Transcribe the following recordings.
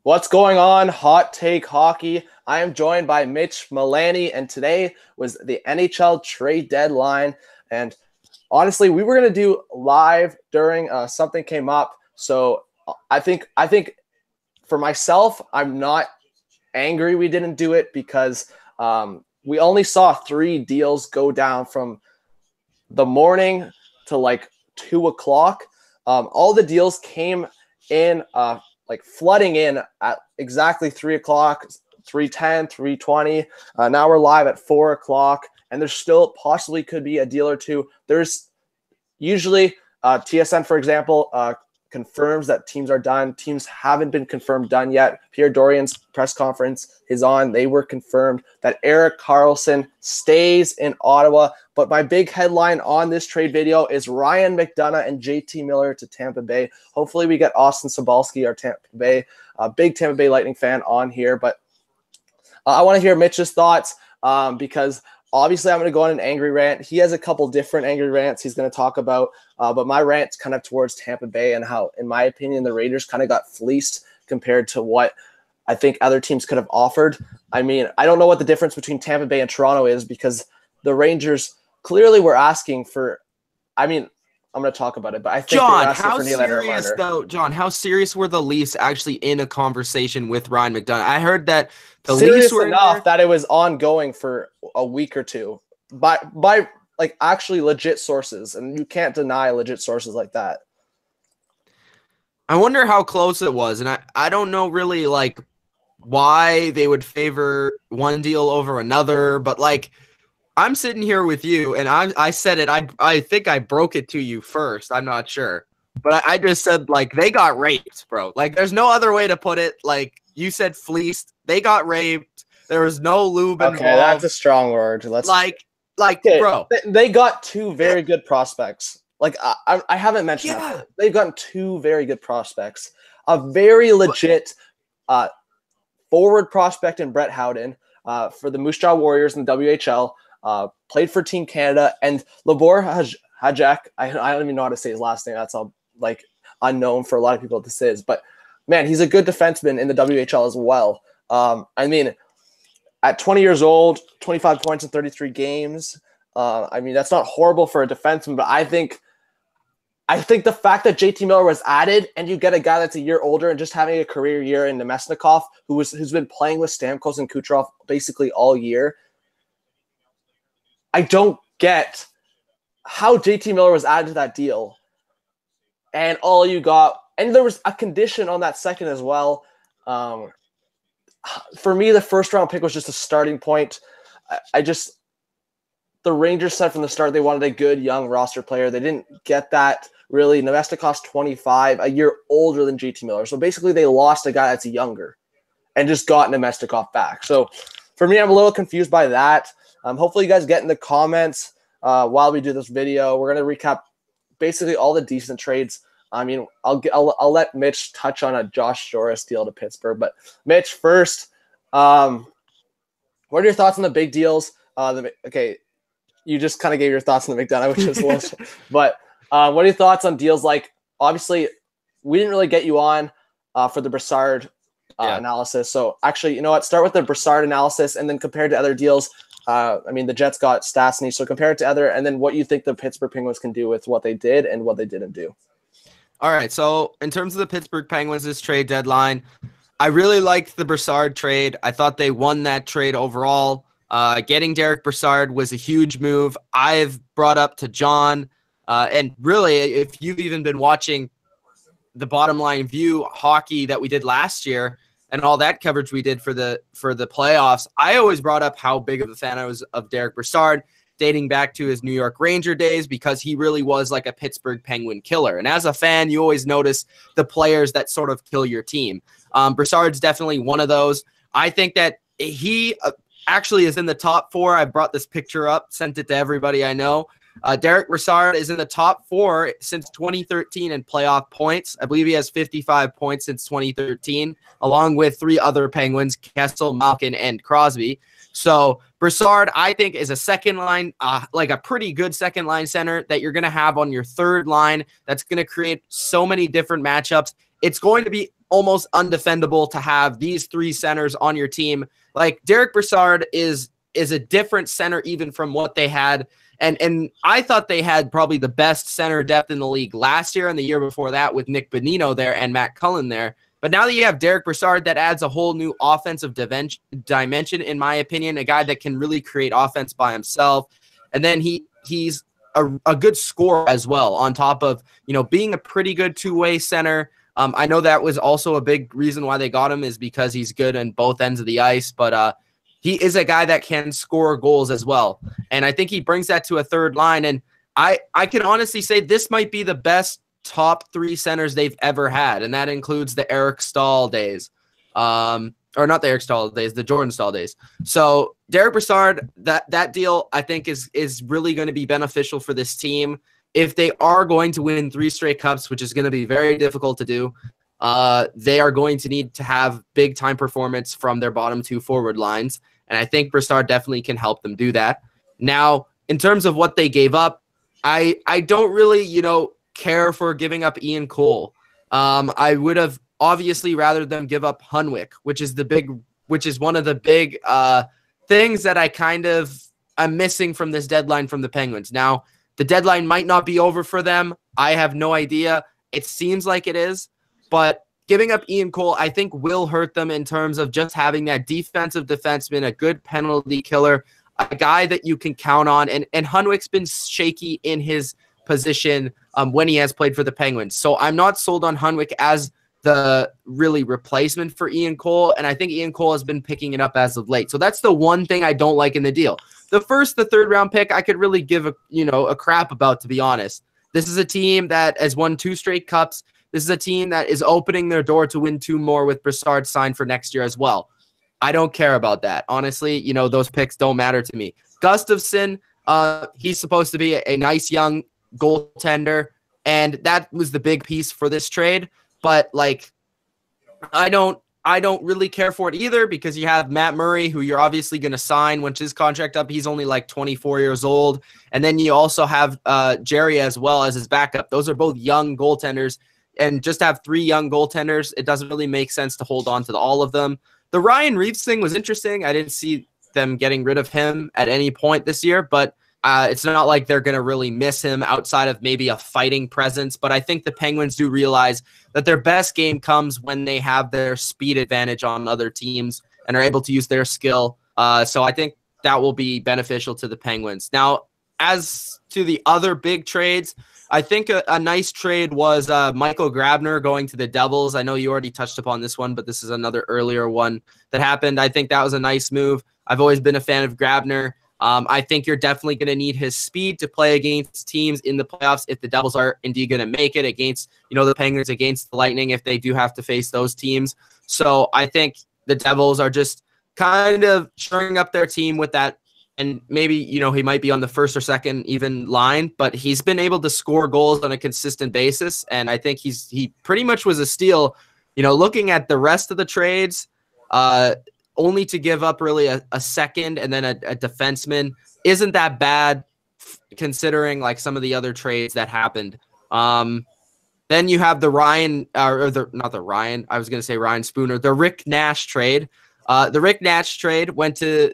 What's going on, Hot Take Hockey? I am joined by Mitch Milani, and today was the NHL trade deadline. And honestly, we were going to do live during something came up. So I think for myself, I'm not angry we didn't do it because we only saw 3 deals go down from the morning to like 2 o'clock. All the deals came in like flooding in at exactly 3 o'clock, 3:10, 3:20. Now we're live at 4 o'clock, and there still possibly could be a deal or two. There's usually TSN, for example, confirms that teams are done. Teams haven't been confirmed done yet. Pierre Dorian's press conference is on. They were confirmed that Erik Karlsson stays in Ottawa. But my big headline on this trade video is Ryan McDonagh and JT Miller to Tampa Bay. Hopefully we get Austin Sobalski, our big Tampa Bay Lightning fan, on here. But I want to hear Mitch's thoughts because obviously I'm going to go on an angry rant. He has a couple different angry rants he's going to talk about. But my rant's kind of towards Tampa Bay and how, in my opinion, the Raiders kind of got fleeced compared to what I think other teams could have offered. I mean, I don't know what the difference between Tampa Bay and Toronto is because the Rangers clearly were asking for – I mean, I'm going to talk about it, but I think John, how serious were the Leafs actually in a conversation with Ryan McDonagh? I heard that the Leafs were enough that it was ongoing for a week or two by like actually legit sources, and you can't deny legit sources like that. I wonder how close it was, and I don't know really like why they would favor one deal over another, but like I'm sitting here with you, and I said it. I think I broke it to you first. I'm not sure, but I just said like they got raped, bro. Like there's no other way to put it. Like you said, fleeced. They got raped. There was no lube involved. Okay, that's a strong word. Okay, bro. They got 2 very good prospects. Like I haven't mentioned that. They've gotten 2 very good prospects. A very legit forward prospect in Brett Howden for the Moose Jaw Warriors in the WHL. Played for Team Canada, and Libor Hajek. I don't even know how to say his last name. That's all like unknown for a lot of people what this is. But man, he's a good defenseman in the WHL as well. I mean, at 20 years old, 25 points in 33 games. I mean, that's not horrible for a defenseman, but I think the fact that JT Miller was added and you get a guy that's a year older and just having a career year in Nemesnikov, who's been playing with Stamkos and Kucherov basically all year. I don't get how JT Miller was added to that deal. And all you got, and there was a condition on that second as well. For me, the first round pick was just a starting point. The Rangers said from the start they wanted a good young roster player. They didn't get that really. Nemesnikov's 25, a year older than JT Miller. So basically they lost a guy that's younger and just got Nemesnikov back. So for me, I'm a little confused by that. Hopefully you guys get in the comments while we do this video. We're going to recap basically all the decent trades. I mean, I'll let Mitch touch on a Josh Joris deal to Pittsburgh. But Mitch, first, what are your thoughts on the big deals? Okay, you just kind of gave your thoughts on the McDonagh, which is a little but what are your thoughts on deals like, obviously, we didn't really get you on for the Brassard analysis. So actually, you know what? Start with the Brassard analysis, and then compared to other deals, I mean, the Jets got Stastny, so compare it to other, and then what you think the Pittsburgh Penguins can do with what they did and what they didn't do. All right, so in terms of the Pittsburgh Penguins, this trade deadline, I really liked the Brassard trade. I thought they won that trade overall. Getting Derek Brassard was a huge move. I've brought up to John, and really, if you've even been watching the Bottom Line View hockey that we did last year and all that coverage we did for the playoffs, I always brought up how big of a fan I was of Derek Brassard, dating back to his New York Ranger days, because he really was like a Pittsburgh Penguin killer. And as a fan, you always notice the players that sort of kill your team. Brassard's definitely one of those. I think that he actually is in the top 4. I brought this picture up, sent it to everybody I know. Derek Brassard is in the top 4 since 2013 in playoff points. I believe he has 55 points since 2013, along with 3 other Penguins, Kessel, Malkin, and Crosby. So Brassard, I think, is a second line, like a pretty good second line center that you're going to have on your third line. That's going to create so many different matchups. It's going to be almost undefendable to have these three centers on your team. Like Derek Brassard is a different center even from what they had. And I thought they had probably the best center depth in the league last year and the year before that with Nick Bonino there and Matt Cullen there. But now that you have Derek Brassard, that adds a whole new offensive dimension, in my opinion, a guy that can really create offense by himself. And then he's a good scorer as well, on top of, being a pretty good two-way center. I know that was also a big reason why they got him, is because he's good on both ends of the ice, but he is a guy that can score goals as well. And I think he brings that to a third line. And I can honestly say this might be the best top three centers they've ever had. And that includes the Eric Stahl days. Or not the Eric Stahl days, the Jordan Stahl days. So Derek Brassard, that deal I think is really going to be beneficial for this team. If they are going to win 3 straight cups, which is going to be very difficult to do, they are going to need to have big time performance from their bottom 2 forward lines. And I think Brassard definitely can help them do that. Now, in terms of what they gave up, I don't really, care for giving up Ian Cole. I would have obviously rather them give up Hunwick, which is one of the big things that I'm missing from this deadline from the Penguins. Now, the deadline might not be over for them. I have no idea. It seems like it is, but giving up Ian Cole, I think, will hurt them in terms of just having that defensive defenseman, a good penalty killer, a guy that you can count on. And Hunwick's been shaky in his position when he has played for the Penguins. So I'm not sold on Hunwick as the really replacement for Ian Cole, and I think Ian Cole has been picking it up as of late. So that's the one thing I don't like in the deal. The third round pick, I could really give a crap about, to be honest. This is a team that has won 2 straight cups. This is a team that is opening their door to win 2 more with Brassard signed for next year as well. I don't care about that. Honestly, those picks don't matter to me. Gustafsson, he's supposed to be a nice young goaltender, and that was the big piece for this trade. But I don't really care for it either, because you have Matt Murray, who you're obviously going to sign once his contract up. He's only 24 years old. And then you also have Jerry as well as his backup. Those are both young goaltenders. And just have 3 young goaltenders, it doesn't really make sense to hold on to all of them. The Ryan Reeves thing was interesting. I didn't see them getting rid of him at any point this year, but it's not like they're going to really miss him outside of maybe a fighting presence. But I think the Penguins do realize that their best game comes when they have their speed advantage on other teams and are able to use their skill. So I think that will be beneficial to the Penguins. Now, as to the other big trades, I think a nice trade was Michael Grabner going to the Devils. I know you already touched upon this one, but this is another earlier one that happened. I think that was a nice move. I've always been a fan of Grabner. I think you're definitely going to need his speed to play against teams in the playoffs if the Devils are indeed going to make it against, the Penguins, against the Lightning, if they do have to face those teams. So I think the Devils are just kind of shoring up their team with that. And maybe, he might be on the first or second even line, but he's been able to score goals on a consistent basis. And I think he pretty much was a steal, looking at the rest of the trades, only to give up really a second and then a defenseman isn't that bad considering some of the other trades that happened. Then you have the Ryan Spooner, the Rick Nash trade. The Rick Nash trade went to,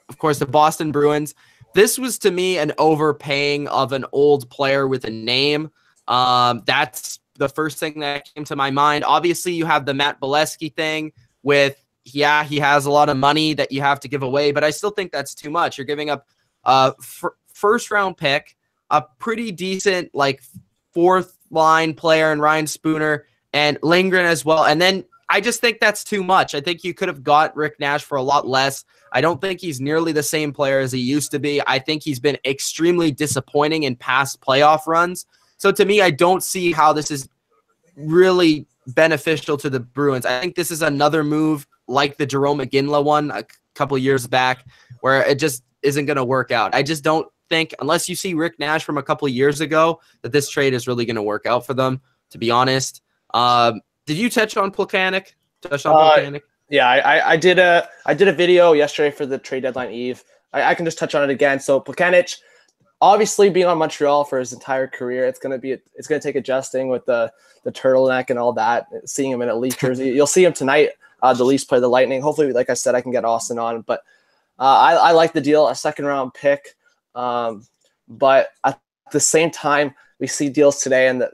of course, the Boston Bruins. This was, to me, an overpaying of an old player with a name. That's the first thing that came to my mind. Obviously, you have the Matt Bolesky thing with, he has a lot of money that you have to give away, but I still think that's too much. You're giving up a first-round pick, a pretty decent, fourth-line player in Ryan Spooner, and Lindgren as well. And then I just think that's too much. I think you could have got Rick Nash for a lot less. I don't think he's nearly the same player as he used to be. I think he's been extremely disappointing in past playoff runs. So to me, I don't see how this is really beneficial to the Bruins. I think this is another move like the Jerome McGinley one a couple years back where it just isn't going to work out. I just don't think, unless you see Rick Nash from a couple of years ago, that this trade is really going to work out for them, to be honest. Did you touch on Plekanec? Yeah, I did a video yesterday for the trade deadline eve. I can just touch on it again. So Plekanec, obviously being on Montreal for his entire career, it's gonna take adjusting with the turtleneck and all that. Seeing him in a Leaf jersey, you'll see him tonight. The Leafs play the Lightning. Hopefully, like I said, I can get Austin on. But I like the deal, a second-round pick. But at the same time, we see deals today, and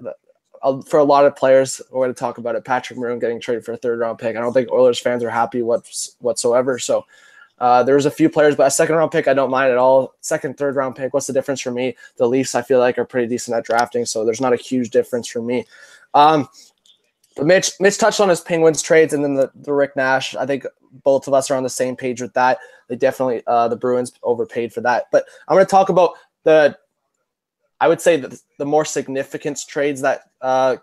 for a lot of players, we're going to talk about it. Patrick Maroon getting traded for a third-round pick. I don't think Oilers fans are happy whatsoever. So there's a few players, but a second-round pick I don't mind at all. Second, third-round pick, what's the difference for me? The Leafs, I feel like, are pretty decent at drafting, so there's not a huge difference for me. But Mitch touched on his Penguins trades and then the Rick Nash. I think both of us are on the same page with that. They definitely the Bruins overpaid for that. But I'm going to talk about I would say the more significant trades that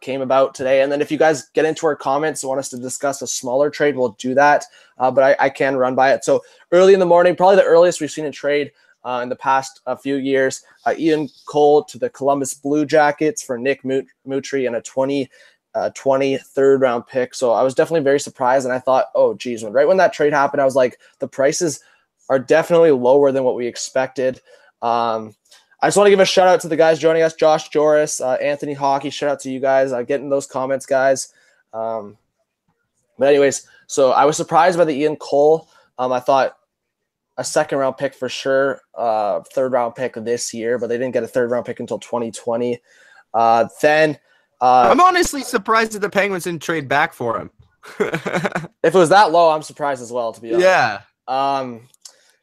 came about today. And then if you guys get into our comments and want us to discuss a smaller trade, we'll do that. But I can run by it. So early in the morning, probably the earliest we've seen a trade in the past few years, Ian Cole to the Columbus Blue Jackets for Nick Mutry and a 20 third-round pick. So I was definitely very surprised, and I thought, oh, geez, right when that trade happened, I was like, the prices are definitely lower than what we expected. I just want to give a shout out to the guys joining us, Josh Joris, Anthony Hockey. Shout out to you guys. Get in those comments, guys. But anyways, so I was surprised by the Ian Cole. I thought a second-round pick for sure, third-round pick this year, but they didn't get a third-round pick until 2020. Then I'm honestly surprised that the Penguins didn't trade back for him. If it was that low, I'm surprised as well, to be honest.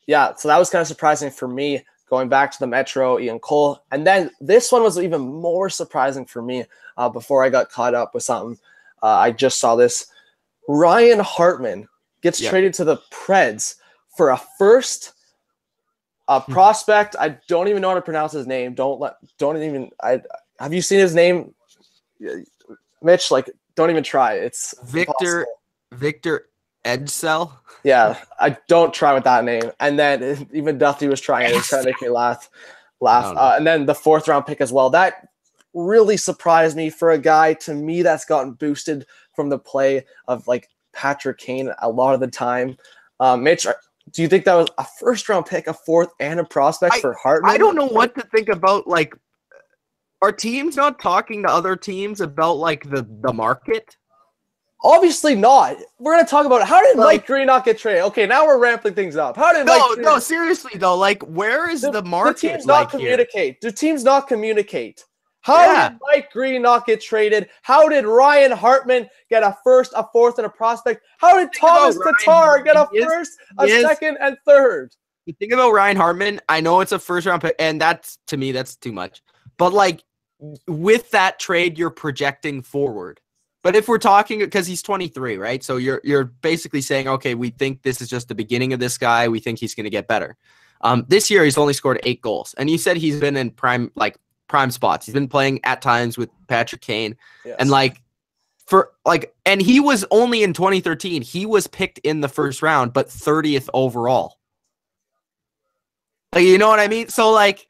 Yeah. So that was kind of surprising for me. Going back to the Metro, Ian Cole. And then this one was even more surprising for me before I got caught up with something. I just saw this. Ryan Hartman gets traded to the Preds for a first prospect. I don't even know how to pronounce his name. Have you seen his name, Mitch? Like, don't even try. It's Victor Edsel. Yeah, I don't try with that name. And then even Duffy was trying it. It was trying to make me laugh. And then the fourth-round pick as well. That really surprised me for a guy, to me, that's gotten boosted from the play of, like, Patrick Kane a lot of the time. Mitch, do you think that was a first-round pick, a fourth, and a prospect for Hartman? I don't know what to think about, like, are teams not talking to other teams about, like, the market? Obviously not. We're going to talk about it. How did Mike Green not get traded? Okay, now we're ramping things up. How did No, seriously, though. Like, where is the market? Do teams not communicate? Here? Do teams not communicate? How did Mike Green not get traded? How did Ryan Hartman get a first, a fourth, and a prospect? How did Thomas Tatar get a first, a second, and third? The thing about Ryan Hartman, I know it's a first-round pick, and to me, that's too much. But, like, with that trade, you're projecting forward. But if we're talking, because he's 23, right? So you're basically saying, okay, we think this is just the beginning of this guy. We think he's going to get better. This year, he's only scored 8 goals. And you said he's been in prime spots. He's been playing at times with Patrick Kane. Yes. And and he was only in 2013. He was picked in the first round, but 30th overall. Like, you know what I mean? So, like,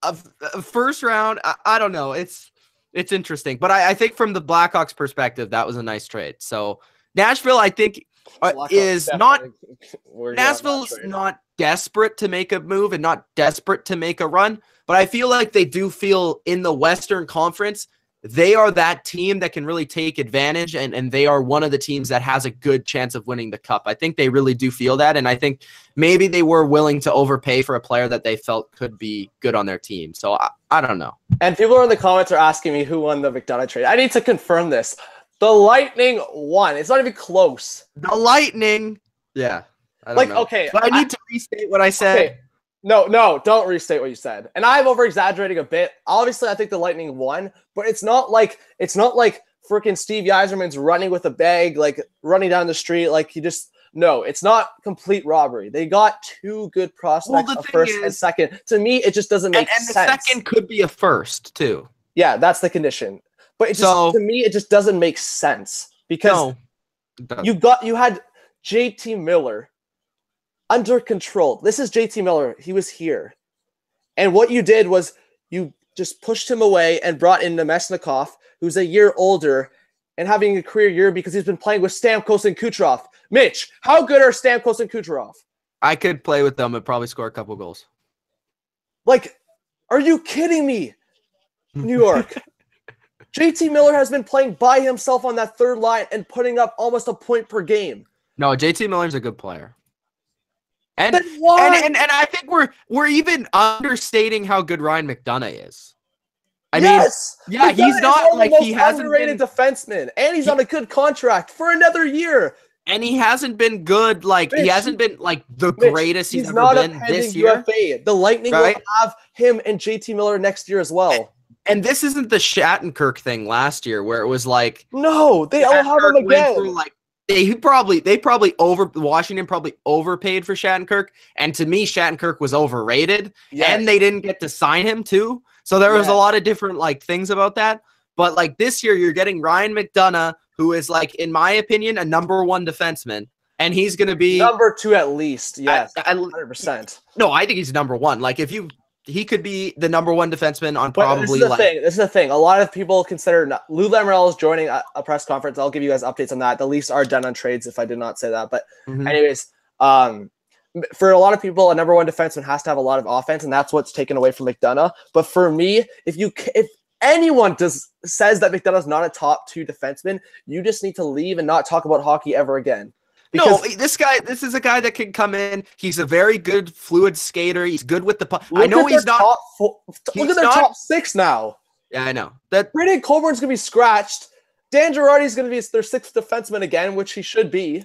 a first round, I don't know. It's interesting. But I think from the Blackhawks perspective, that was a nice trade. So Nashville, I think, is not – Nashville's not desperate to make a move and not desperate to make a run. But I feel like they do feel in the Western Conference, they are that team that can really take advantage, and they are one of the teams that has a good chance of winning the cup. I think they really do feel that, and I think maybe they were willing to overpay for a player that they felt could be good on their team. So I don't know. And people in the comments are asking me who won the McDonough trade. I need to confirm this. The Lightning won. It's not even close. The Lightning. Yeah. I don't know. Okay. But I need to restate what I said. Okay. No, don't restate what you said. And I'm over-exaggerating a bit. Obviously, I think the Lightning won, but it's not like freaking Steve Yzerman's running with a bag, like running down the street, like he just no. It's not complete robbery. They got 2 good prospects, a first and second. To me, it just doesn't make sense. And the second could be a first too. Yeah, that's the condition. But to me, it just doesn't make sense because you had JT Miller under control. This is JT Miller. He was here. And what you did was you just pushed him away and brought in Nemesnikov, who's a year older and having a career year because he's been playing with Stamkos and Kucherov. Mitch, how good are Stamkos and Kucherov? I could play with them and probably score a couple goals. Like, are you kidding me? New York. JT Miller has been playing by himself on that third line and putting up almost a point per game. No, JT Miller's a good player. And I think we're even understating how good Ryan McDonagh is. I mean, yeah, McDonagh he's not like he hasn't underrated been defenseman, and he's on a good contract for another year. And he hasn't been good. Like he hasn't been like the greatest he's ever been this year. UFA. The Lightning will have him and JT Miller next year as well. And this isn't the Shattenkirk thing last year where it was like no, they all have him again. Washington probably overpaid for Shattenkirk, and to me, Shattenkirk was overrated, and they didn't get to sign him too. So there was a lot of different like things about that. But like this year, you're getting Ryan McDonagh, who is like, in my opinion, a #1 defenseman, and he's going to be #2 at least. Yes, 100%. No, I think he's #1. Like he could be the #1 defenseman on probably this is the thing. A lot of people consider Lou Lamoriello is joining a press conference. I'll give you guys updates on that. The Leafs are done on trades if I did not say that. But anyways, for a lot of people, a #1 defenseman has to have a lot of offense, and that's what's taken away from McDonagh. But for me, if anyone says that McDonough's not a top 2 defenseman, you just need to leave and not talk about hockey ever again. No, this is a guy that can come in. He's a very good fluid skater. He's good with the puck. I know he's not. Look at their top 6 now. Yeah, I know. That Brandon Colburn's going to be scratched. Dan Girardi's going to be their 6th defenseman again, which he should be.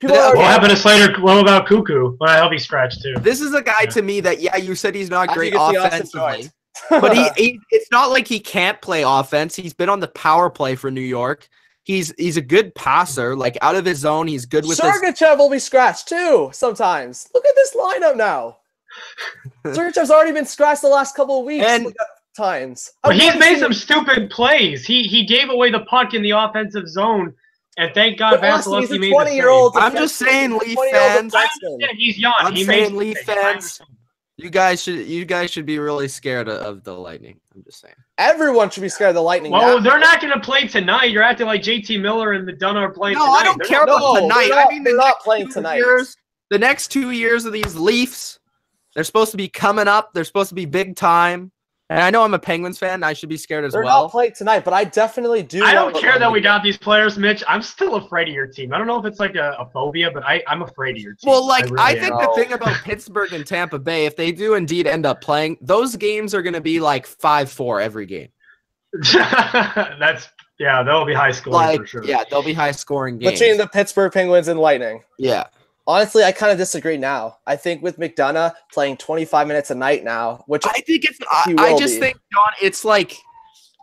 What happened to Slater? What about Cuckoo? Well, I hope he's scratched too. This is a guy to me that, you said he's not great offensively. But it's not like he can't play offense. He's been on the power play for New York. He's a good passer. Like out of his zone, he's good with Sergachev will be scratched too sometimes. Look at this lineup now. Sergachev's already been scratched the last couple of weeks times. But he's made some stupid plays. He gave away the puck in the offensive zone, and thank God Vasilevsky made the 20-year-old. I'm just saying, Leaf fans. He's young. I'm saying, Leaf fans. You guys should be really scared of the Lightning. I'm just saying. Everyone should be scared of the Lightning. Well, they're not going to play tonight. You're acting like JT Miller and McDonagh are playing tonight. No, I don't care about tonight. They're not playing tonight. The next 2 years of these Leafs, they're supposed to be coming up. They're supposed to be big time. And I know I'm a Penguins fan. I should be scared as well. They're not playing tonight, but I definitely do. I don't care that we got these players, Mitch. I'm still afraid of your team. I don't know if it's like a phobia, but I'm afraid of your team. Well, like, I think the thing about Pittsburgh and Tampa Bay, if they do indeed end up playing, those games are going to be like 5-4 every game. They'll be high scoring for sure. Yeah, they'll be high scoring games. Between the Pittsburgh Penguins and Lightning. Yeah. Honestly, I kind of disagree now. I think with McDonagh playing 25 minutes a night now, which I think I just think, John, it's like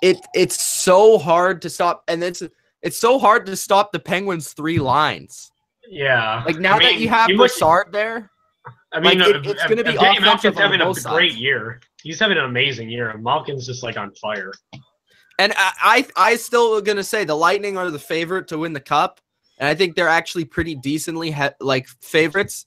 it's so hard to stop, and it's so hard to stop the Penguins' 3 lines. Yeah. Like now that you have Brassard there, I mean, it's going to be offensive having on a both great sides. year. He's having an amazing year, and Malkin's just like on fire. And I still going to say the Lightning are the favorite to win the Cup. And I think they're actually pretty decently favorites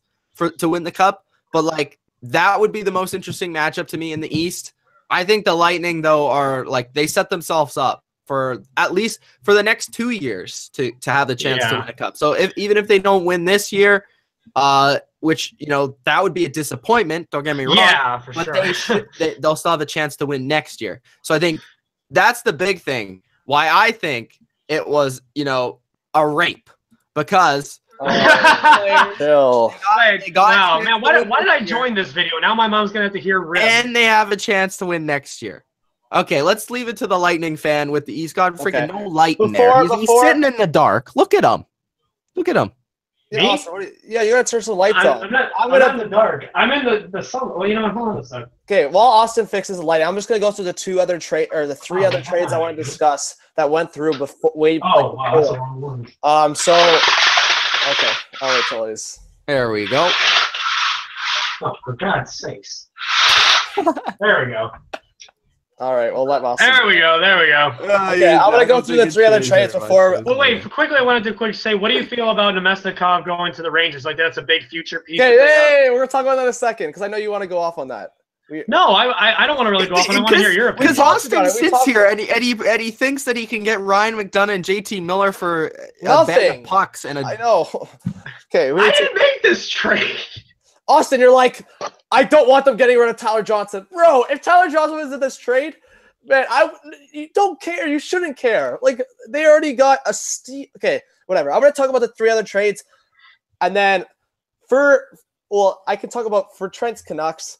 to win the Cup. But like that would be the most interesting matchup to me in the East. I think the Lightning though are like they set themselves up for at least for the next 2 years to have the chance to win a Cup. So even if they don't win this year, which that would be a disappointment. Don't get me wrong. Yeah, for sure. They'll still have a chance to win next year. So I think that's the big thing. Why I think it was a rape. Because wow, man, why did I join this video? Now my mom's gonna have to hear rip. And they have a chance to win next year. Okay, let's leave it to the Lightning fan with the he's got freaking no light in there. He's sitting in the dark. Look at him. Look at him. Yeah, Austin, you gotta turn some lights on. I'm not in the dark. I'm in the sun. Well, hold on a second. Okay, while Austin fixes the lighting, I'm just gonna go through the 3 other trades I want to discuss that went through before. Okay, I'll wait till he's. There we go. Oh, for God's sakes! There we go. All right, we'll let Austin. There we go. Okay, I'm gonna go through the 3 other trades before. Well, wait. Quickly, I wanted to say, what do you feel about Nemesnikov going to the Rangers? Like that's a big future piece. Okay, we're gonna talk about that in a second because I know you want to go off on that. No, I don't want to really go off, and I want to hear your opinion. Because Austin sits here and he thinks that he can get Ryan McDonagh and JT Miller for a bet of pucks and I know. Okay, I didn't make this trade. Austin, you're like, I don't want them getting rid of Tyler Johnson. Bro, if Tyler Johnson was in this trade, man, you don't care. You shouldn't care. Like, they already got a steal. Okay, whatever. I'm going to talk about the 3 other trades. And then I can talk about for Trent's Canucks.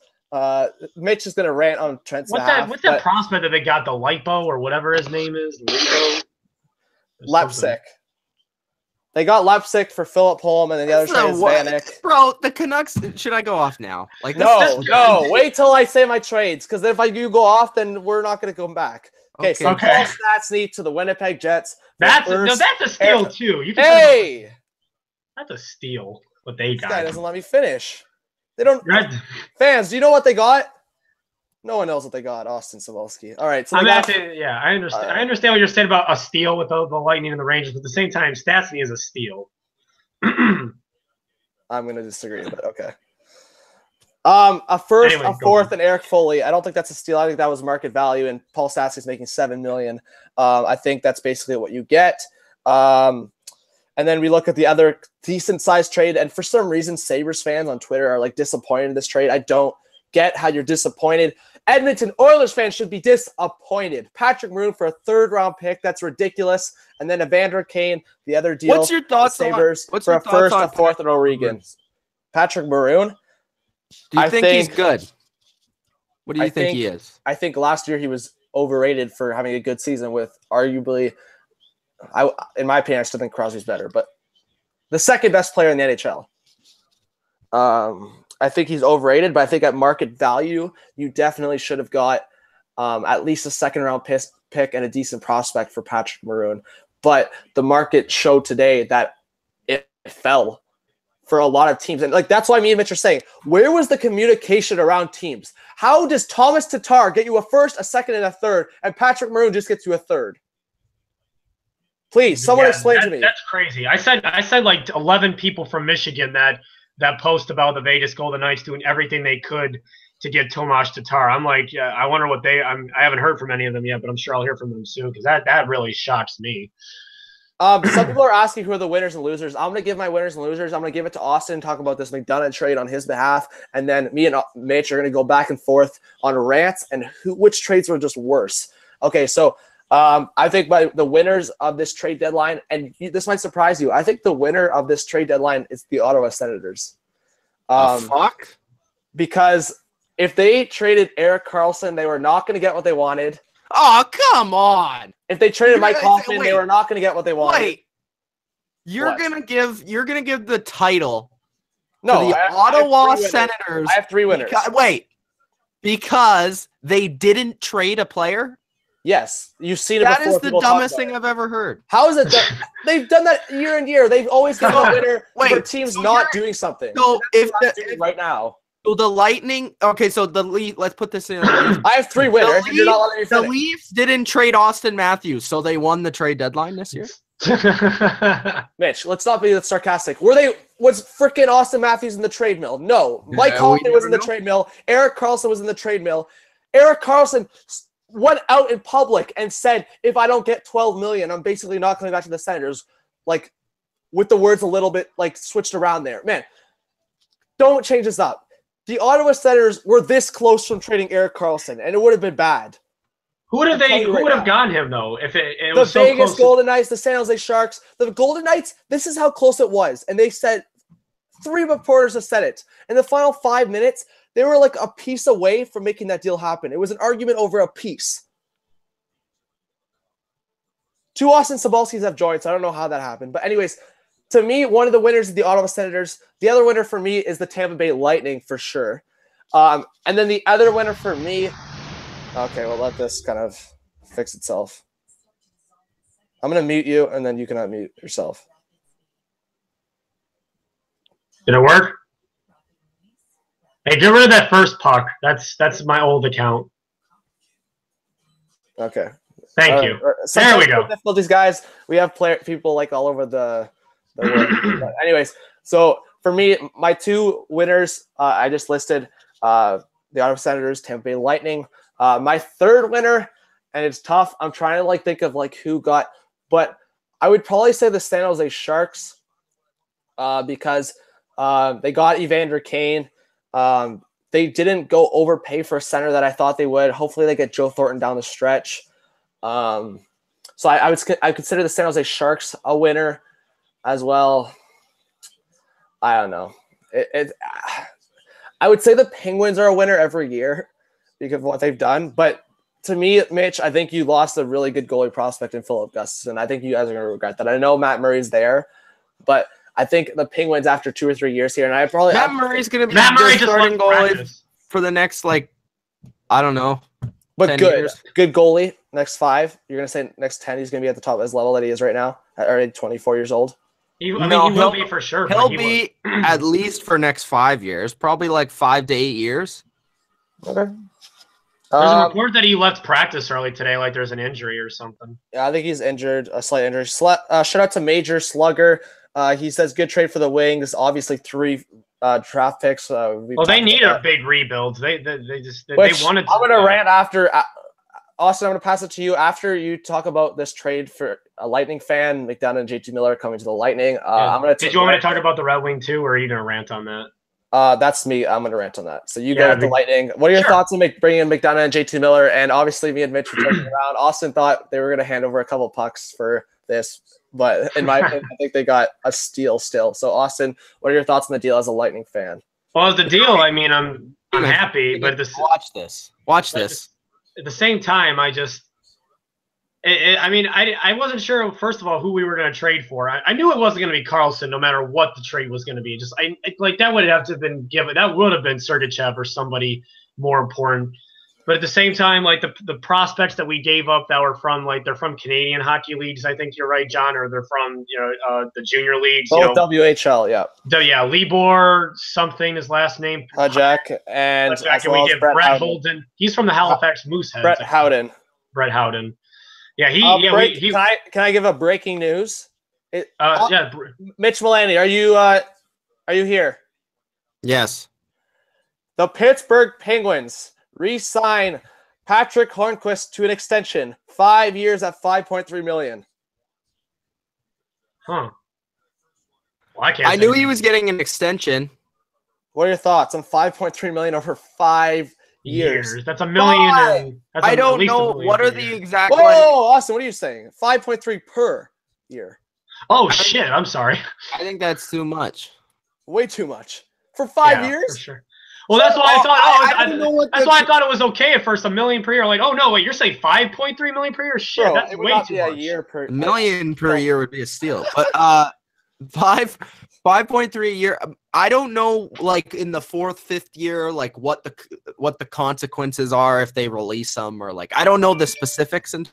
Mitch is going to rant on Trent's behalf. What's that prospect that they got, the Lipo or whatever his name is? Leipzig. They got Leipzig for Philip Holm, and then the other trade is Vanek. Bro, the Canucks, should I go off now? Like, no. Wait till I say my trades, because if you go off, then we're not going to come back. Okay. Paul Stastny to the Winnipeg Jets. That's a steal, too. That's a steal, what they got. This guy doesn't let me finish. They don't. Fans, do you know what they got? No one knows what they got. Austin Cybulski. All right. So I understand. I understand what you're saying about a steal with the Lightning and the Rangers, but at the same time, Stastny is a steal. I'm going to disagree, but okay. A fourth, and Eric Foley. I don't think that's a steal. I think that was market value, and Paul Stastny's making $7 million. I think that's basically what you get. And then we look at the other decent-sized trade, and for some reason, Sabres fans on Twitter are like disappointed in this trade. I don't get how you're disappointed. Edmonton Oilers fans should be disappointed. Patrick Maroon for a 3rd-round pick. That's ridiculous. And then Evander Kane, the other deal. What's your thoughts on Sabres for a 1st, a 4th, and O'Regan? Patrick Maroon. Do you think he's good? What do you think he is? I think last year he was overrated for having a good season with arguably, in my opinion, I still think Crosby's better, but the 2nd best player in the NHL. I think he's overrated, but I think at market value, you definitely should have got at least a 2nd-round pick and a decent prospect for Patrick Maroon. But the market showed today that it fell for a lot of teams. And like that's why me and Mitch are saying, where was the communication around teams? How does Thomas Tatar get you a 1st, a 2nd, and a 3rd, and Patrick Maroon just gets you a 3rd? Please, someone explain to me. That's crazy. I said like 11 people from Michigan that post about the Vegas Golden Knights doing everything they could to get Tomas Tatar. I'm like, I wonder what I haven't heard from any of them yet, but I'm sure I'll hear from them soon because that really shocks me. Some people are asking who are the winners and losers. I'm going to give my winners and losers. I'm going to give it to Austin, talk about this McDonough trade on his behalf, and then me and Mitch are going to go back and forth on rants and which trades were just worse. Okay, so I think the winners of this trade deadline, and this might surprise you, I think the winner of this trade deadline is the Ottawa Senators. Fuck? Because if they traded Erik Karlsson, they were not going to get what they wanted. Oh, come on. If they traded Mike Hoffman, they were not going to get what they wanted. Wait. You're gonna give the title to the Ottawa Senators. I have 3 winners. Because they didn't trade a player? Yes, you've seen it before. That is the dumbest thing I've ever heard. How is it that they've done that year and year? They've always given a winner for teams not doing something. So right now. So the Lightning, okay, so the Leafs, let's put this in. I have 3 winners. You're not letting me finish. The Leafs didn't trade Austin Matthews, so they won the trade deadline this year? Mitch, let's not be sarcastic. Was freaking Austin Matthews in the trade mill? No. Mike Hoffman was in the trade mill. Erik Karlsson was in the trade mill. Erik Karlsson went out in public and said, if I don't get $12 million, I'm basically not coming back to the Senators. Like, with the words a little bit, like, switched around there. Man, don't change this up. The Ottawa Senators were this close from trading Erik Karlsson, and it would have been bad. Who would have gotten him, though, if it was so close? The Vegas Golden Knights, the San Jose Sharks. The Golden Knights, this is how close it was. And they said, 3 reporters have said it. In the final 5 minutes, they were like a piece away from making that deal happen. It was an argument over a piece. 2 Austin Cybulskis have joined, so I don't know how that happened. But anyways, to me, one of the winners is the Ottawa Senators. The other winner for me is the Tampa Bay Lightning for sure. And then the other winner for me, okay, we'll let this kind of fix itself. I'm going to mute you, and then you can unmute yourself. Did it work? Hey, get rid of that first puck. That's my old account. Okay. Thank you. There we go. Difficulties, guys. We have people like all over the world. But anyways, so for me, my 2 winners I just listed, the Ottawa Senators, Tampa Bay Lightning. My 3rd winner, and it's tough. I'm trying to think of who got, but I would probably say the San Jose Sharks because they got Evander Kane. they didn't go overpay for a center that I thought they would. Hopefully they get Joe Thornton down the stretch. So I consider the San Jose Sharks a winner as well. I don't know. I would say the Penguins are a winner every year because of what they've done. But to me, Mitch, I think you lost a really good goalie prospect in Philip Gustafson. I think you guys are going to regret that. I know Matt Murray's there, but I think the Penguins after 2 or 3 years here, and Matt Murray's going to be the starting goalie for the next, like, I don't know. But good goalie. Next 5, you're going to say next 10, he's going to be at the top of his level that he is right now, at already 24 years old. He will be for sure. He'll be at least for next 5 years, probably like 5 to 8 years. Okay. There's a report that he left practice early today, like there's an injury or something. Yeah, I think he's injured, a slight injury. Shout out to Major Slugger. He says good trade for the Wings. Obviously 3 draft picks. They need a big rebuild. They wanted to. I'm going to rant after. Austin, I'm going to pass it to you after you talk about this trade for a Lightning fan, McDonough and JT Miller coming to the Lightning. Did you want me to talk about the Red Wing too, or are you going to rant on that? That's me. I'm going to rant on that. So you go with the Lightning. What are your thoughts on bringing in McDonough and JT Miller? And obviously me and Mitch were joking around. Austin thought they were going to hand over a couple pucks for this, but in my opinion, I think they got a steal still. So Austin, what are your thoughts on the deal as a Lightning fan? Well, the deal, I mean, I'm happy, but watch this. At the same time, I wasn't sure, first of all, who we were going to trade for. I knew it wasn't going to be Carlson no matter what the trade was going to be. That would have to have been given. That would have been Sergachev or somebody more important. But at the same time, like the prospects that we gave up that were from, like, they're from Canadian hockey leagues. I think you're right, John, or they're from, the junior leagues. Both WHL, yeah. Yeah, Libor, something, his last name. Jack, and we give Brett Holden. He's from the Halifax Mooseheads. Brett Howden. Yeah, can I give a breaking news? Mitch Mullaney, are you here? Yes. The Pittsburgh Penguins re-sign Patrick Hornquist to an extension, 5 years at $5.3 million. Huh. Well, I knew he was getting an extension. What are your thoughts on $5.3 million over 5 years? That's $1 million. I don't know what are the exact. Whoa, Austin, what are you saying? 5.3 per year. Oh shit! I'm sorry. I think that's too much. Way too much for 5 years. For sure. Well, that's why I thought. That's why I thought it was okay at first, $1 million per year. Like, oh no, wait, you're saying $5.3 million per year? Shit, that's way too much. $1 million per year would be a steal, but $5.3 a year. I don't know, like in the 4th, 5th year, like what the consequences are if they release them, or like I don't know the specifics. And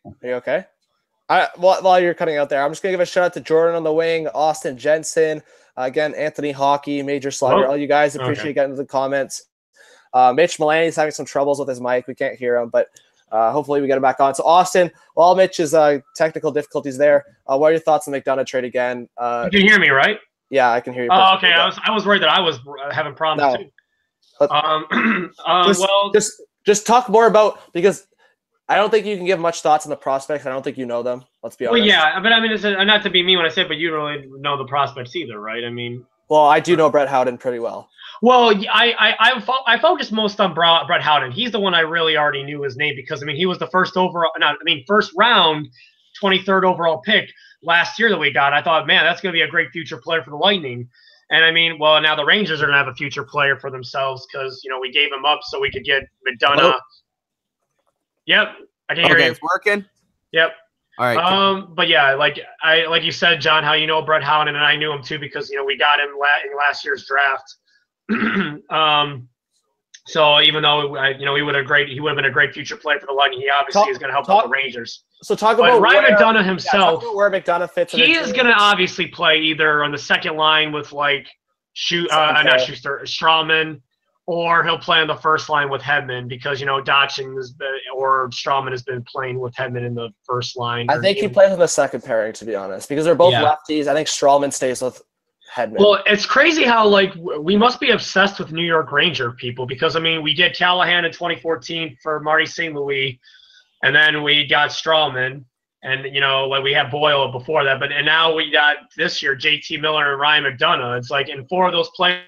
are you okay? While you're cutting out there, I'm just gonna give a shout out to Jordan on the wing, Austin Jensen. Again, Anthony Hockey, Major Slugger, all you guys appreciate getting to the comments. Mitch Mullaney's having some troubles with his mic. We can't hear him, but hopefully we get him back on. So, Austin, while Mitch's technical difficulties there, what are your thoughts on the McDonough trade again? You can hear me, right? Yeah, I can hear you. Oh, okay. I was worried that I was having problems too. Just talk more about, because I don't think you can give much thoughts on the prospects. I don't think you know them. Let's be honest. Well, yeah, but I mean, it's not to be mean when I say it, but you don't really know the prospects either, right? I mean, well, I do know Brett Howden pretty well. Well, I focused most on Brett Howden. He's the one I really already knew his name because, I mean, he was the first round, 23rd overall pick last year that we got. I thought, man, that's going to be a great future player for the Lightning. And I mean, well, now the Rangers are going to have a future player for themselves because, we gave him up so we could get McDonough. Hello? Yep, I can hear you. It's working. Yep. All right. But yeah, like you said, John, how you know Brett Howden, and I knew him too because we got him in last year's draft. So even though he would have been a great future player for the Lightning, he obviously is going to help out the Rangers. So talk about Ryan McDonough himself. Yeah, where McDonough fits. He is going to obviously play either on the second line with Strawman. Or he'll play on the first line with Hedman because, Dotchin or Strawman has been playing with Hedman in the first line. I think he plays on the second pairing, to be honest, because they're both lefties. I think Strawman stays with Hedman. Well, it's crazy how, we must be obsessed with New York Ranger people because, I mean, we did Callahan in 2014 for Marty St. Louis, and then we got Strawman. And, you know, like we had Boyle before that, and now we got this year JT Miller and Ryan McDonough. It's like in 4 of those players,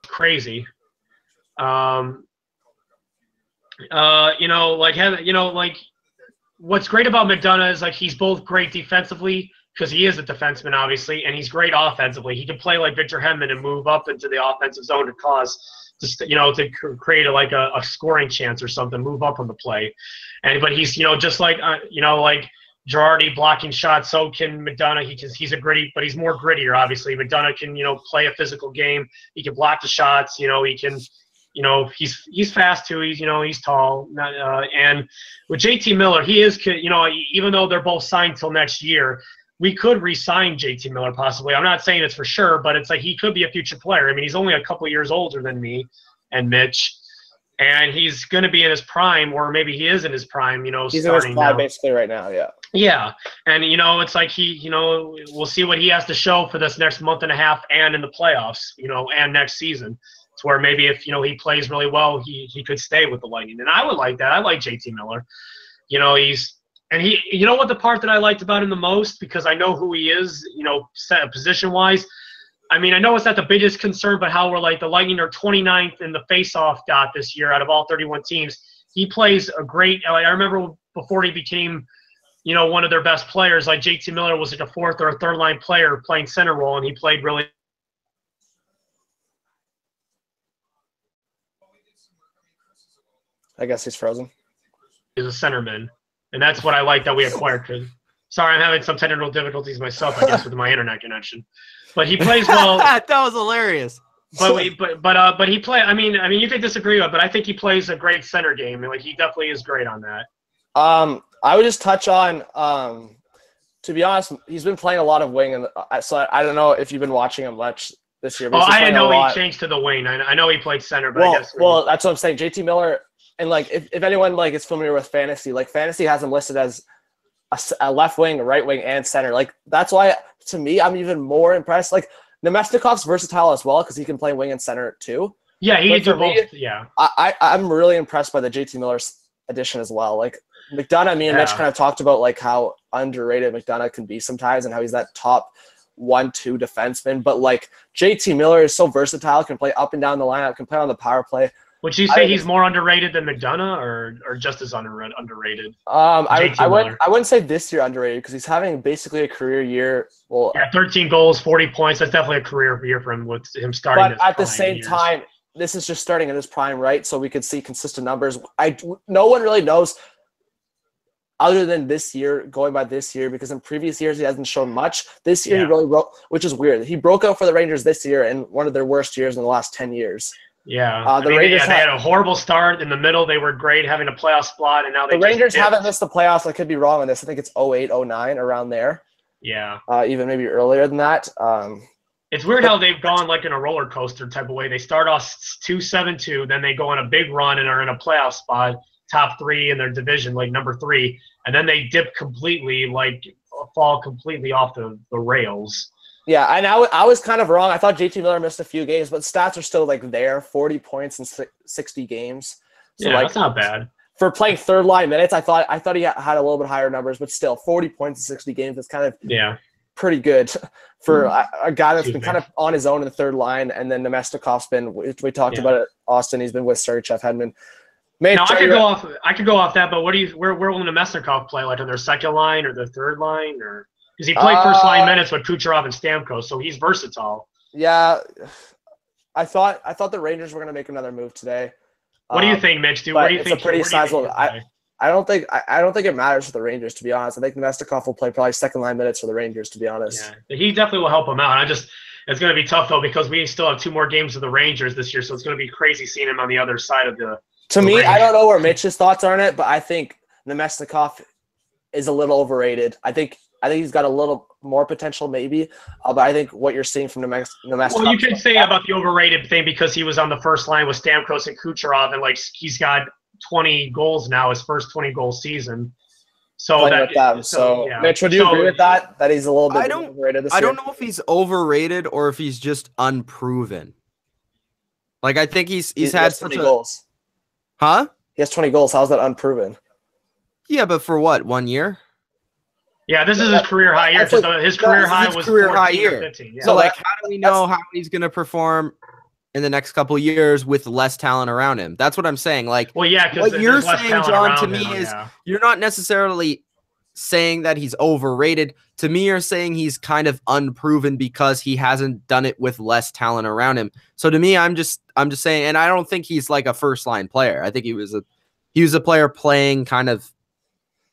crazy. You know, like what's great about McDonough is like he's both great defensively because he is a defenseman, obviously, and he's great offensively. He can play like Victor Hedman and move up into the offensive zone to cause, just, you know, to create a scoring chance or something, move up on the play. But he's, you know, just like you know, like Girardi blocking shots, so can McDonough. He's a gritty, but he's more grittier, obviously. McDonough can, you know, play a physical game. He can block the shots. You know, he can. You know, he's fast too. He's, you know, he's tall. And with JT Miller, he is, you know, even though they're both signed till next year, we could re-sign JT Miller possibly. I'm not saying it's for sure, but it's like he could be a future player. I mean, he's only a couple years older than me and Mitch, and he's going to be in his prime, or maybe he is in his prime. You know, he's in his prime basically right now. Yeah. Yeah, and you know, it's like you know, we'll see what he has to show for this next month and a half, and in the playoffs, you know, and next season. To where maybe if, you know, he plays really well, he could stay with the Lightning, and I would like that. I like JT Miller. You know, you know what the part that I liked about him the most, because I know who he is, you know, position-wise. I mean, I know it's not the biggest concern, but how we're like the Lightning are 29th in the face-off dot this year out of all 31 teams. He plays a great – I remember before he became, you know, one of their best players, like JT Miller was like a 4th or a 3rd-line player playing center role, and he played really – I guess he's frozen. He's a centerman, and that's what I like that we acquired. Sorry, I'm having some technical difficulties myself, I guess, with my internet connection. But he plays well. That was hilarious. But he play. I mean, you could disagree with it, but I think he plays a great center game. Like he definitely is great on that. I would just touch on. To be honest, he's been playing a lot of wing, and so I don't know if you've been watching him much this year. But I know he changed to the wing. I know he played center, but I guess. Well, that's what I'm saying. JT Miller. And, like, if anyone, like, is familiar with fantasy, like, fantasy has him listed as a left wing, a right wing, and center. Like, that's why, to me, I'm even more impressed. Like, Nemestikov's versatile as well because he can play wing and center, too. Yeah, he can do both, yeah. I'm really impressed by the JT Miller addition as well. Like, McDonough, me and Mitch kind of talked about, like, how underrated McDonough can be sometimes and how he's that top 1-2 defenseman. But, like, JT Miller is so versatile, can play up and down the lineup, can play on the power play. Would you say he's more underrated than McDonough, or just as underrated? I wouldn't say this year underrated because he's having basically a career year. Well, yeah, 13 goals, 40 points. That's definitely a career year for him with him starting. But at the same time, this is just starting in his prime, right? So we could see consistent numbers. No one really knows other than this year, going by this year, because in previous years he hasn't shown much. This year he really broke, which is weird. He broke out for the Rangers this year in one of their worst years in the last 10 years. Yeah, they had a horrible start in the middle. They were great having a playoff spot, and now the Rangers haven't missed the playoffs. I could be wrong on this. I think it's 08, 09, around there. Yeah, even maybe earlier than that. It's weird how they've gone like in a roller coaster type of way. They start off 2-7-2, then they go on a big run and are in a playoff spot, top 3 in their division, like number 3, and then they dip completely, like fall completely off the rails. Yeah, and I was kind of wrong. I thought JT Miller missed a few games, but stats are still like there, 40 points in 60 games. So yeah, like, that's not bad. For playing 3rd-line minutes, I thought he had a little bit higher numbers, but still 40 points in 60 games is kind of pretty good for a guy that's been kind of on his own in the 3rd line. And then Nemestikov's been, we talked about it, Austin, he's been with Sergachev, Hedman. Now, I could go off that, but where will Nemestikov play? Like on their 2nd line or their 3rd line, or? Because he played first-line minutes with Kucherov and Stamkos, so he's versatile. Yeah, I thought the Rangers were going to make another move today. What do you think, Mitch? What do you think? It's a pretty sizable. I don't think it matters for the Rangers, to be honest. I think Nemestikov will play probably 2nd-line minutes for the Rangers, to be honest. Yeah, he definitely will help them out. It's going to be tough though because we still have 2 more games of the Rangers this year, so it's going to be crazy seeing him on the other side of the. To me, Rangers. I don't know where Mitch's thoughts are on it, but I think Nemestikov is a little overrated. I think he's got a little more potential, maybe. But I think what you're seeing from Nemestikov. Well, you could say about the overrated thing because he was on the first line with Stamkos and Kucherov, and like he's got 20 goals now, his first 20-goal season. So Mitch, would you agree with that? That he's a little bit overrated this year? I don't know if he's overrated or if he's just unproven. Like I think he's had such goals. Huh? He has 20 goals. How's that unproven? Yeah, but for what? 1 year? Yeah, this is his career high year. His career high was 14 or 15. Yeah. So, like, how do we know how he's going to perform in the next couple of years with less talent around him? That's what I'm saying. Like, well, yeah, because what you're saying, John, to me is you're not necessarily saying that he's overrated. To me, you're saying he's kind of unproven because he hasn't done it with less talent around him. So to me, I'm just saying, and I don't think he's like a first line player. I think he was a player playing kind of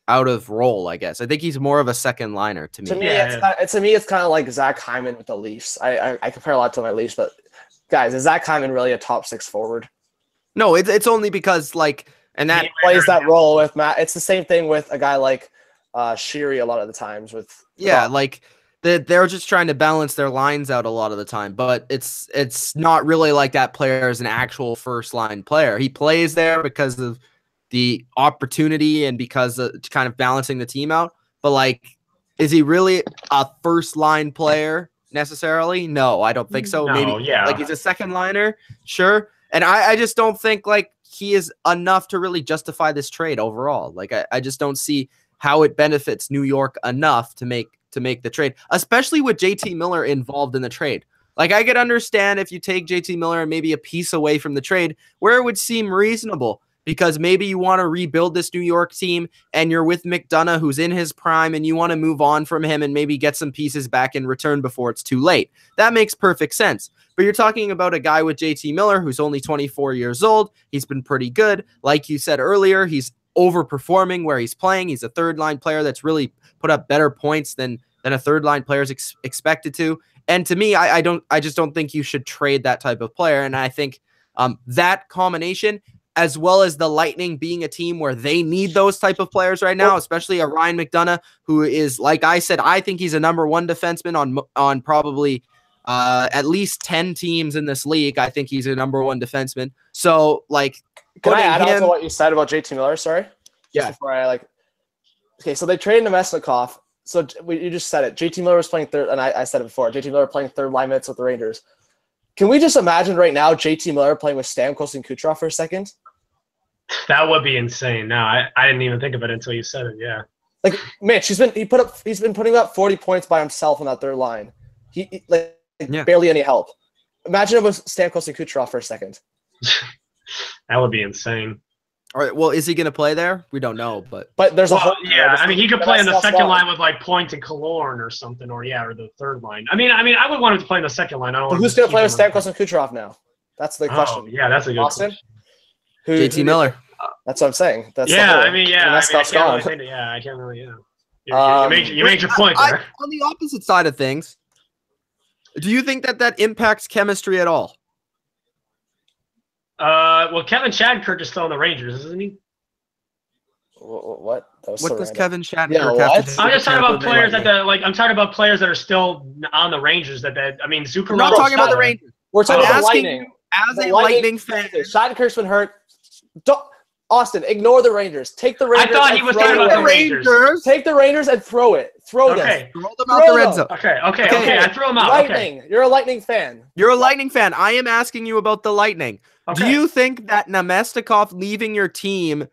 out of role, I guess. I think he's more of a second liner to me. To me, it's kind of like Zach Hyman with the Leafs. I compare a lot to my Leafs, but guys, is Zach Hyman really a top 6 forward? No, it's only because like, and that he plays that role with Matt. It's the same thing with a guy like Sheary a lot of the times with like they're just trying to balance their lines out a lot of the time, but it's not really like that player is an actual first line player. He plays there because of the opportunity and because of kind of balancing the team out. But like, is he really a first line player necessarily? No, I don't think so. No, maybe yeah. like he's a second liner, sure. And I just don't think like he is enough to really justify this trade overall. Like I just don't see how it benefits New York enough to make the trade, especially with JT Miller involved in the trade. Like I could understand if you take JT Miller and maybe a piece away from the trade where it would seem reasonable, because maybe you want to rebuild this New York team and you're with McDonough, who's in his prime, and you want to move on from him and maybe get some pieces back in return before it's too late. That makes perfect sense. But you're talking about a guy with JT Miller who's only 24 years old. He's been pretty good. Like you said earlier, he's overperforming where he's playing. He's a third line player that's really put up better points than a third line player is expected to. And to me, I just don't think you should trade that type of player. And I think that combination, as well as the Lightning being a team where they need those type of players right now, especially a Ryan McDonough, who is, like I said, I think he's a #1 defenseman on probably at least 10 teams in this league. I think he's a #1 defenseman. So, like, can I add on to what you said about JT Miller? Sorry, yeah. Before okay, so they traded Nemesnikov. So you just said it. JT Miller was playing third, and I said it before. JT Miller playing third line minutes with the Rangers. Can we just imagine right now JT Miller playing with Stamkos and Kucherov for a second? That would be insane. No, I didn't even think of it until you said it. Yeah. Like Mitch, he's been putting up 40 points by himself on that third line. He barely any help. Imagine it was Stamkos and Kucherov for a second. That would be insane. All right. Well, is he going to play there? We don't know, but there's a whole. Yeah, I mean, he could play in the second line with like Point and Killorn or something, or the third line. I mean, I would want him to play in the second line. I don't. Who's going to play with Stamkos and Kucherov now? That's the question. Yeah, that's a good Austin? question. JT Miller. That's what I'm saying. That's I can't really. You make your point there. On the opposite side of things, do you think that impacts chemistry at all? Well, Kevin Shattenkirk is still on the Rangers, isn't he? What? What does Kevin Shattenkirk have to do? I'm just talking about players I'm talking about players that are still on the Rangers. I mean, Zuccarello. We're not talking about the Rangers. We're talking about the Lightning. As a Lightning fan, Shattenkirk's been hurt. Austin, ignore the Rangers. Take the Rangers. I thought he was talking about the Rangers. Take the Rangers and throw it. Throw them. Throw them out the red zone. Okay. I threw them out. Lightning. You're a Lightning fan. You're a Lightning fan. I am asking you about the Lightning. Okay. Do you think that Nemesnikov leaving your team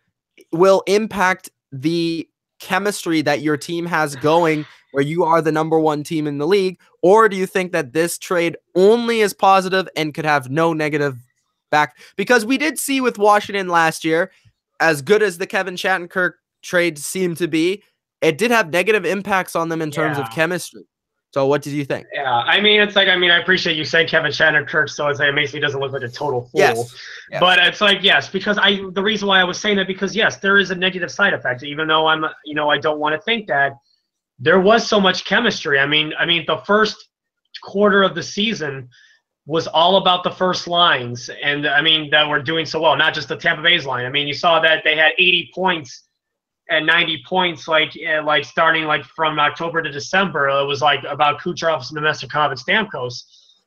will impact the chemistry that your team has going, where you are the #1 team in the league? Or do you think that this trade only is positive and could have no negative back? Because we did see with Washington last year, as good as the Kevin Shattenkirk trade seemed to be, it did have negative impacts on them in terms of chemistry. So what did you think? Yeah, I mean, it's like, I appreciate you saying Kevin Shattenkirk, so it makes me doesn't look like a total fool. Yes. But it's like, yes, because the reason why I was saying that, because yes, there is a negative side effect, even though I don't want to think that. There was so much chemistry. I mean, the first quarter of the season was all about the first lines, and that were doing so well, not just the Tampa Bay's line. I mean, you saw that they had 80 points and 90 points, like starting from October to December. It was about Kucherov, Nemesnikov, and Stamkos.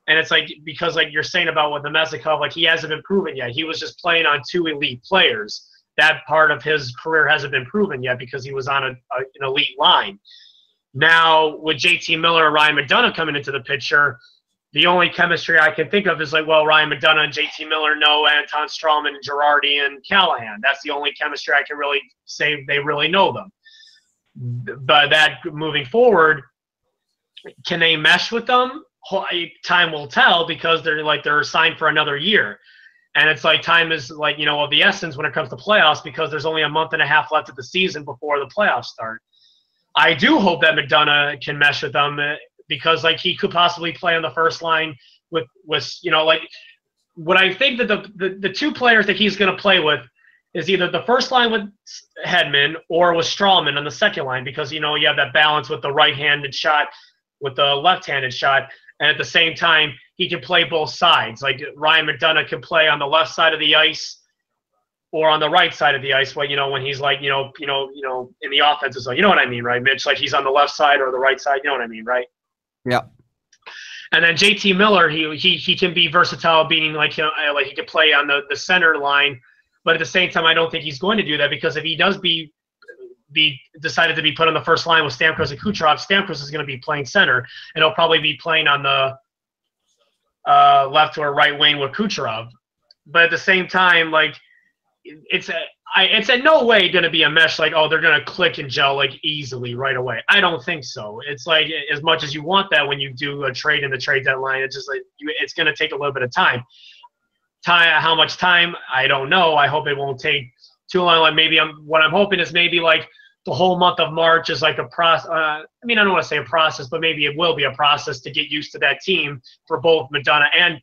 And it's because you're saying about with Nemesnikov, he hasn't been proven yet. He was just playing on 2 elite players. That part of his career hasn't been proven yet because he was on an elite line. Now with JT Miller and Ryan McDonough coming into the picture, the only chemistry I can think of is like, well, Ryan McDonough and JT Miller know Anton Strawman and Girardi and Callahan. That's the only chemistry I can really say they really know them. But that moving forward, can they mesh with them? Time will tell, because they're signed for another year. And it's like time is like, of the essence when it comes to playoffs, because there's only a month and a half left of the season before the playoffs start. I do hope that McDonough can mesh with them, because like he could possibly play on the first line with like what I think that the two players that he's going to play with is either the first line with Hedman or with Strawman on the second line, because you have that balance with the right-handed shot with the left-handed shot, and at the same time he can play both sides. Like Ryan McDonough can play on the left side of the ice or on the right side of the ice, when he's like in the offensive zone. You know what I mean, right, Mitch? Like he's on the left side or the right side. You know what I mean, right? Yeah. And then JT Miller, he can be versatile, being like like he can play on the center line, but at the same time, I don't think he's going to do that, because if he does be decided to be put on the first line with Stamkos and Kucherov, Stamkos is going to be playing center, and he'll probably be playing on the left or right wing with Kucherov. But at the same time, like it's in no way going to be a mesh like, oh, they're going to click and gel like easily right away. I don't think so. It's like, as much as you want that when you do a trade in the trade deadline, it's just like it's going to take a little bit of time. How much time? I don't know. I hope it won't take too long. Like what I'm hoping is maybe like the whole month of March is like a process. I don't want to say a process, but maybe it will be a process to get used to that team for both McDonough and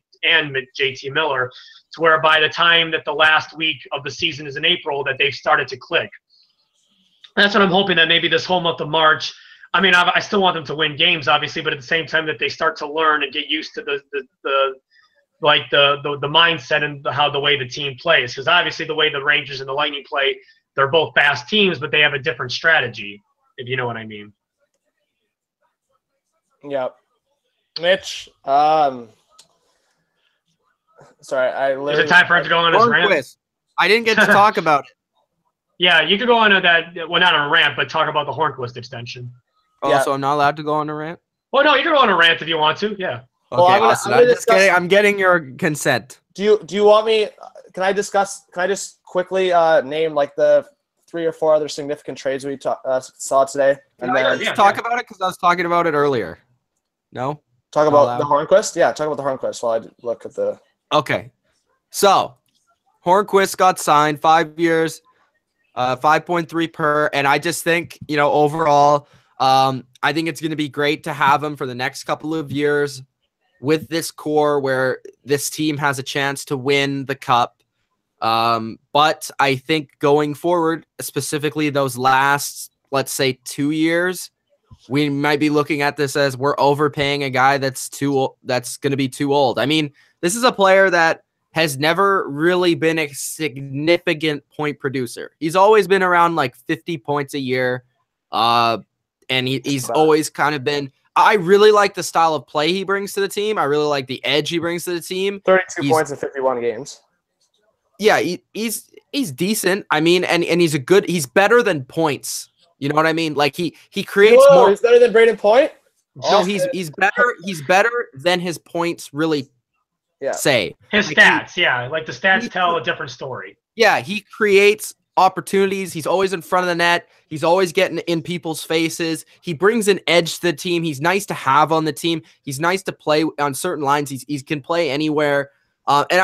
JT Miller, to where by the time that the last week of the season is in April, that they've started to click. That's what I'm hoping, that maybe this whole month of March, I still want them to win games, obviously, but at the same time that they start to learn and get used to the mindset and the way the team plays. Because obviously the way the Rangers and the Lightning play, they're both fast teams, but they have a different strategy, if you know what I mean. Yep. Mitch, sorry, is it time for him to go on his rant? I didn't get to talk about it. Yeah, you could go on to that. Well, not on a rant, but talk about the Hornquist extension. Oh, yeah. So I'm not allowed to go on a rant? Well, no, you can go on a rant if you want to. Yeah. Okay, awesome. I'm getting your consent. Do you want me? Can I just quickly name like the 3 or 4 other significant trades we saw today, and then talk about it, because I was talking about it earlier. No. Talk about the Hornquist. Yeah, talk about the Hornquist while I look at the. Okay, so Hornquist got signed 5 years, 5.3 per, and I just think overall, I think it's going to be great to have him for the next couple of years with this core where this team has a chance to win the cup. But I think going forward, specifically those last, let's say 2 years, we might be looking at this as we're overpaying a guy that's going to be too old. I mean, this is a player that has never really been a significant point producer. He's always been around like 50 points a year. And he's always kind of been, I really like the style of play he brings to the team. I really like the edge he brings to the team. 32 points in 51 games. Yeah, he's decent. I mean, and he's better than points. You know what I mean? Like he creates more. He's better than Braden Point? No, he's better than his points really say. His stats, like the stats tell a different story. Yeah, he creates opportunities. He's always in front of the net. He's always getting in people's faces. He brings an edge to the team. He's nice to have on the team. He's nice to play on certain lines. He can play anywhere. And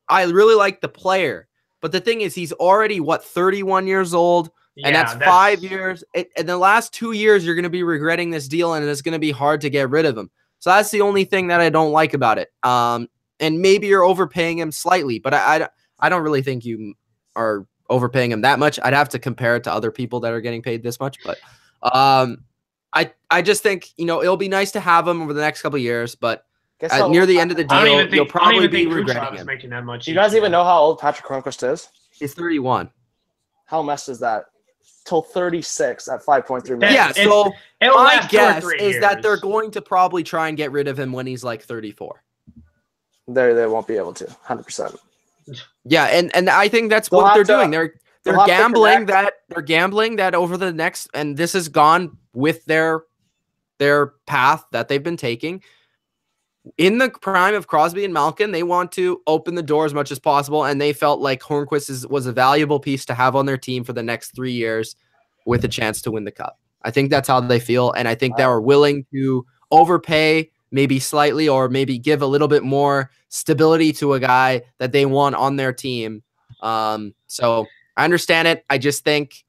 I really like the player. But the thing is, he's already, 31 years old? And that's 5 years. In the last 2 years, you're going to be regretting this deal, and it's going to be hard to get rid of him. So that's the only thing that I don't like about it. And maybe you're overpaying him slightly, but I don't really think you are overpaying him that much. I'd have to compare it to other people that are getting paid this much. But I just think, it'll be nice to have him over the next couple of years, but near the end of the deal, you'll probably be regretting him. Making that much. Do you guys even know how old Patrick Hornquist is? He's 31. How messed is that? Till 36 at 5.3 million. Yeah, so my guess is that they're going to probably try and get rid of him when he's like 34. They won't be able to, 100%. Yeah, and I think that's what they're doing. They're gambling that over the next, and this has gone with their path that they've been taking. in the prime of Crosby and Malkin, they want to open the door as much as possible, and they felt like Hornqvist was a valuable piece to have on their team for the next 3 years with a chance to win the cup. I think that's how they feel, and I think they were willing to overpay maybe slightly or maybe give a little bit more stability to a guy that they want on their team. So I understand it. I just think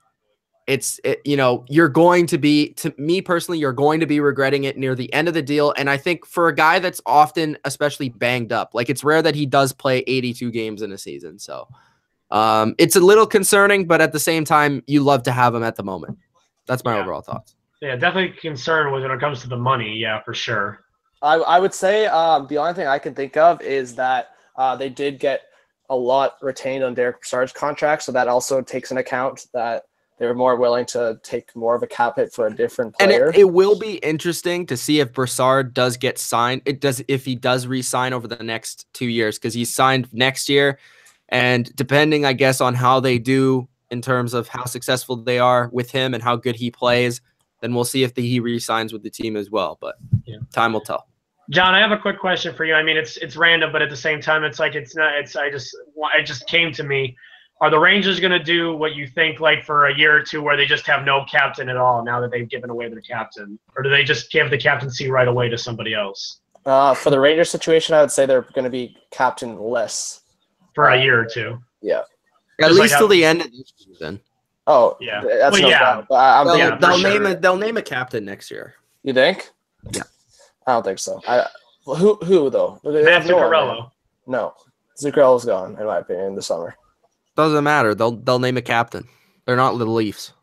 you're going to be, to me personally, you're going to be regretting it near the end of the deal. And I think for a guy that's often especially banged up, like it's rare that he does play 82 games in a season. So it's a little concerning, but at the same time, you love to have him at the moment. That's my overall thoughts. Yeah, definitely concerned when it comes to the money. Yeah, for sure. I would say the only thing I can think of is that they did get a lot retained on Derek Brassard's contract. So that also takes into account that they were more willing to take more of a cap hit for a different player. And it will be interesting to see if Brassard does get signed. If he does re-sign over the next 2 years, because he's signed next year. And depending, I guess, on how they do in terms of how successful they are with him and how good he plays, then we'll see if he re-signs with the team as well. But time will tell. John, I have a quick question for you. I mean, it's random, but at the same time, it's like it's not. It just came to me. Are the Rangers going to do what you think, like for a year or two, where they just have no captain at all now that they've given away their captain, or do they just give the captaincy right away to somebody else? For the Rangers situation, I would say they're going to be captain-less for a year or two. Yeah, at just least till the end of the season. Oh, yeah, that's they'll name a captain next year. You think? Yeah, I don't think so. Who though? Matt Zuccarello. No, Zuccarello's gone in my opinion this summer. Doesn't matter. They'll name a captain. They're not the Leafs.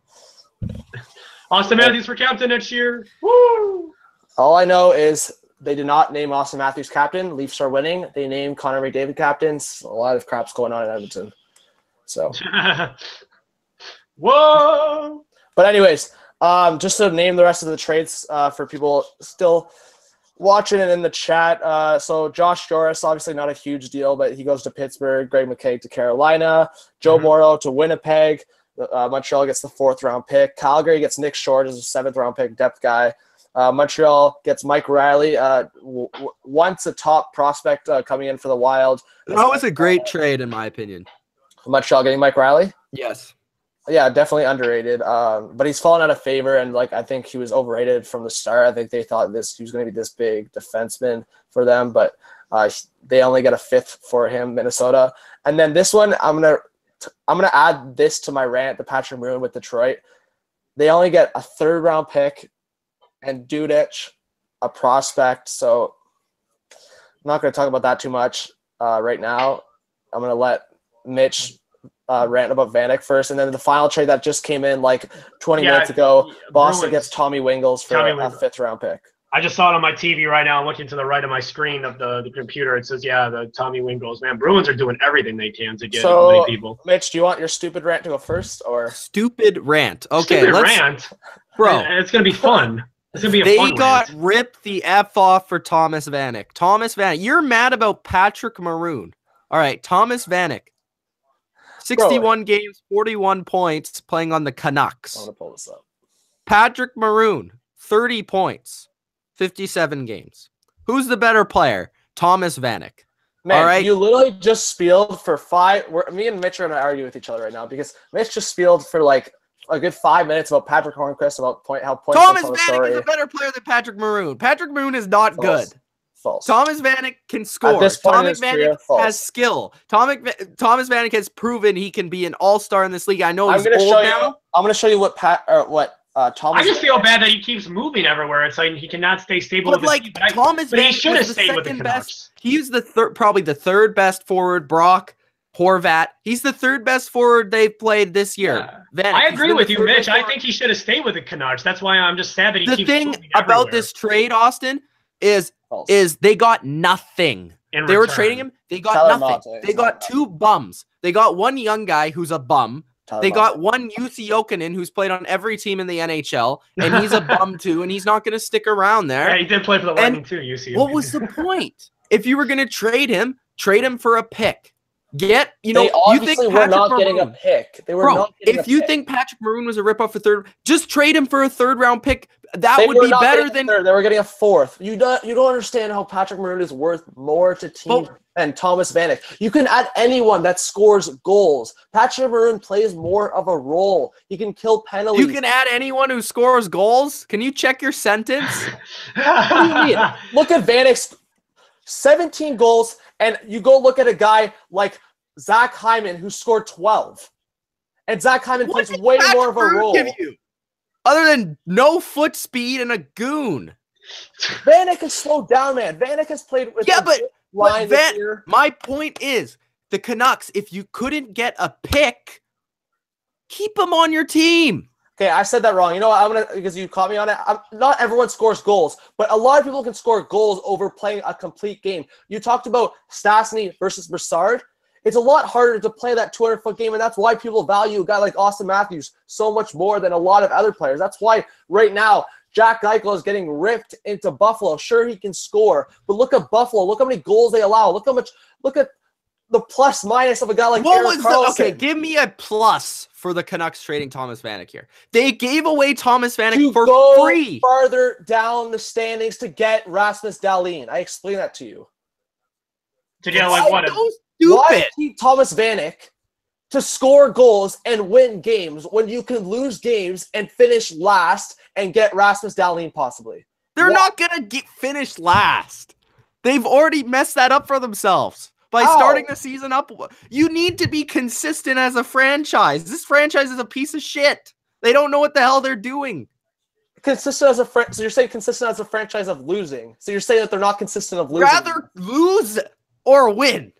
Austin Matthews for captain next year. Woo! All I know is they did not name Austin Matthews captain. Leafs are winning. They named Connor McDavid captains. A lot of crap's going on in Edmonton. So. Whoa! But anyways, just to name the rest of the trades for people still watching it in the chat. So Josh Joris, obviously not a huge deal, but he goes to Pittsburgh. Greg McKay to Carolina. Joe Morrow to Winnipeg. Montreal gets the 4th-round pick. Calgary gets Nick Short as a 7th-round pick, depth guy. Montreal gets Mike Riley, once a top prospect coming in for the Wild. That was a great trade, in my opinion. Montreal getting Mike Riley? Yes. Yeah, definitely underrated. But he's fallen out of favor, and I think he was overrated from the start. I think they thought he was going to be this big defenseman for them, but they only got a 5th for him, Minnesota. And then this one, I'm gonna add this to my rant, the Patrick Maroon with Detroit. They only get a 3rd-round pick and Dudich, a prospect. So I'm not going to talk about that too much right now. I'm going to let Mitch rant about Vanek first, and then the final trade that just came in 20 minutes ago, Boston gets Tommy Wingels for a 5th-round pick. I just saw it on my TV right now. I'm looking to the right of my screen of the computer. It says, the Tommy Wingels. Man, Bruins are doing everything they can to get many people. Mitch, do you want your stupid rant to go first? Or stupid rant? Okay, stupid rant? Bro. It's going to be fun. It's going to be a fun rant. Ripped the F off for Thomas Vanek. Thomas Vanek. You're mad about Patrick Maroon. All right, Thomas Vanek. 61 games, 41 points, playing on the Canucks. I'm going to pull this up. Patrick Maroon, 30 points, 57 games. Who's the better player? Thomas Vanek. Man, all right? You literally just spieled for 5. Me and Mitch are going to argue with each other right now because Mitch just spieled for a good 5 minutes about Patrick Hornqvist, about how points Thomas Vanek is a better player than Patrick Maroon. Patrick Maroon is not good. False. Thomas Vanek can score. At this point Thomas Vanek has skill. Thomas Vanek has proven he can be an all-star in this league. I know he's old now. I'm going to show you what Thomas. I just feel bad that he keeps moving everywhere. It's like he cannot stay stable. But Thomas Vanek, he should have stayed with the Canucks. He's probably the 3rd best forward. Brock Horvat. He's the 3rd best forward they've played this year. Yeah. I agree with you, Mitch. I think he should have stayed with the Canucks. That's why I'm just sad that he keeps moving everywhere. The thing about this trade, Austin, is they got nothing. They were trading him. They got nothing. They got 2 bums. They got one young guy who's a bum. They got one Jussi Jokinen who's played on every team in the NHL, and he's a bum too, and he's not going to stick around there. Yeah, he did play for the Lightning too, Jussi Jokinen. What was the point? If you were going to trade him for a pick. Get, you They know, you think obviously were Patrick not getting a Maroon, pick. They were bro, not getting if a you pick. think Patrick Maroon was a ripoff for third, just trade him for a third-round pick. That They would were be not better getting a than. third. They were getting a fourth. You don't understand how Patrick Maroon is worth more to teams than Thomas Vanek. You can add anyone that scores goals. Patrick Maroon plays more of a role. He can kill penalties. You can add anyone who scores goals. Can you check your sentence? What do you mean? Look at Vanek's 17 goals, and you go look at a guy like Zach Hyman who scored 12. And Zach Hyman plays way more of a role. Other than no foot speed and a goon. Vanek has slowed down, man. Vanek has played with line this year. My point is, the Canucks, if you couldn't get a pick, keep him on your team. Okay, I said that wrong. You know what? Because you caught me on it. Not everyone scores goals, but a lot of people can score goals over playing a complete game. You talked about Stastny versus Brassard. It's a lot harder to play that 200-foot game, and that's why people value a guy like Austin Matthews so much more than a lot of other players. That's why right now Jack Eichel is getting ripped into Buffalo. Sure, he can score, but look at Buffalo. Look how many goals they allow. Look at the plus minus of a guy like Erik Karlsson. Okay, give me a plus for the Canucks trading Thomas Vanek here. They gave away Thomas Vanek for free. Farther down the standings to get Rasmus Dahlin. I explained that to you. To get like what? Why keep Thomas Vanek to score goals and win games when you can lose games and finish last and get Rasmus Dahlin possibly? They're not going to finish last. They've already messed that up for themselves by starting the season up. You need to be consistent as a franchise. This franchise is a piece of shit. They don't know what the hell they're doing. Consistent as a so you're saying consistent as a franchise of losing. So you're saying that they're not consistent of losing. Rather lose or win.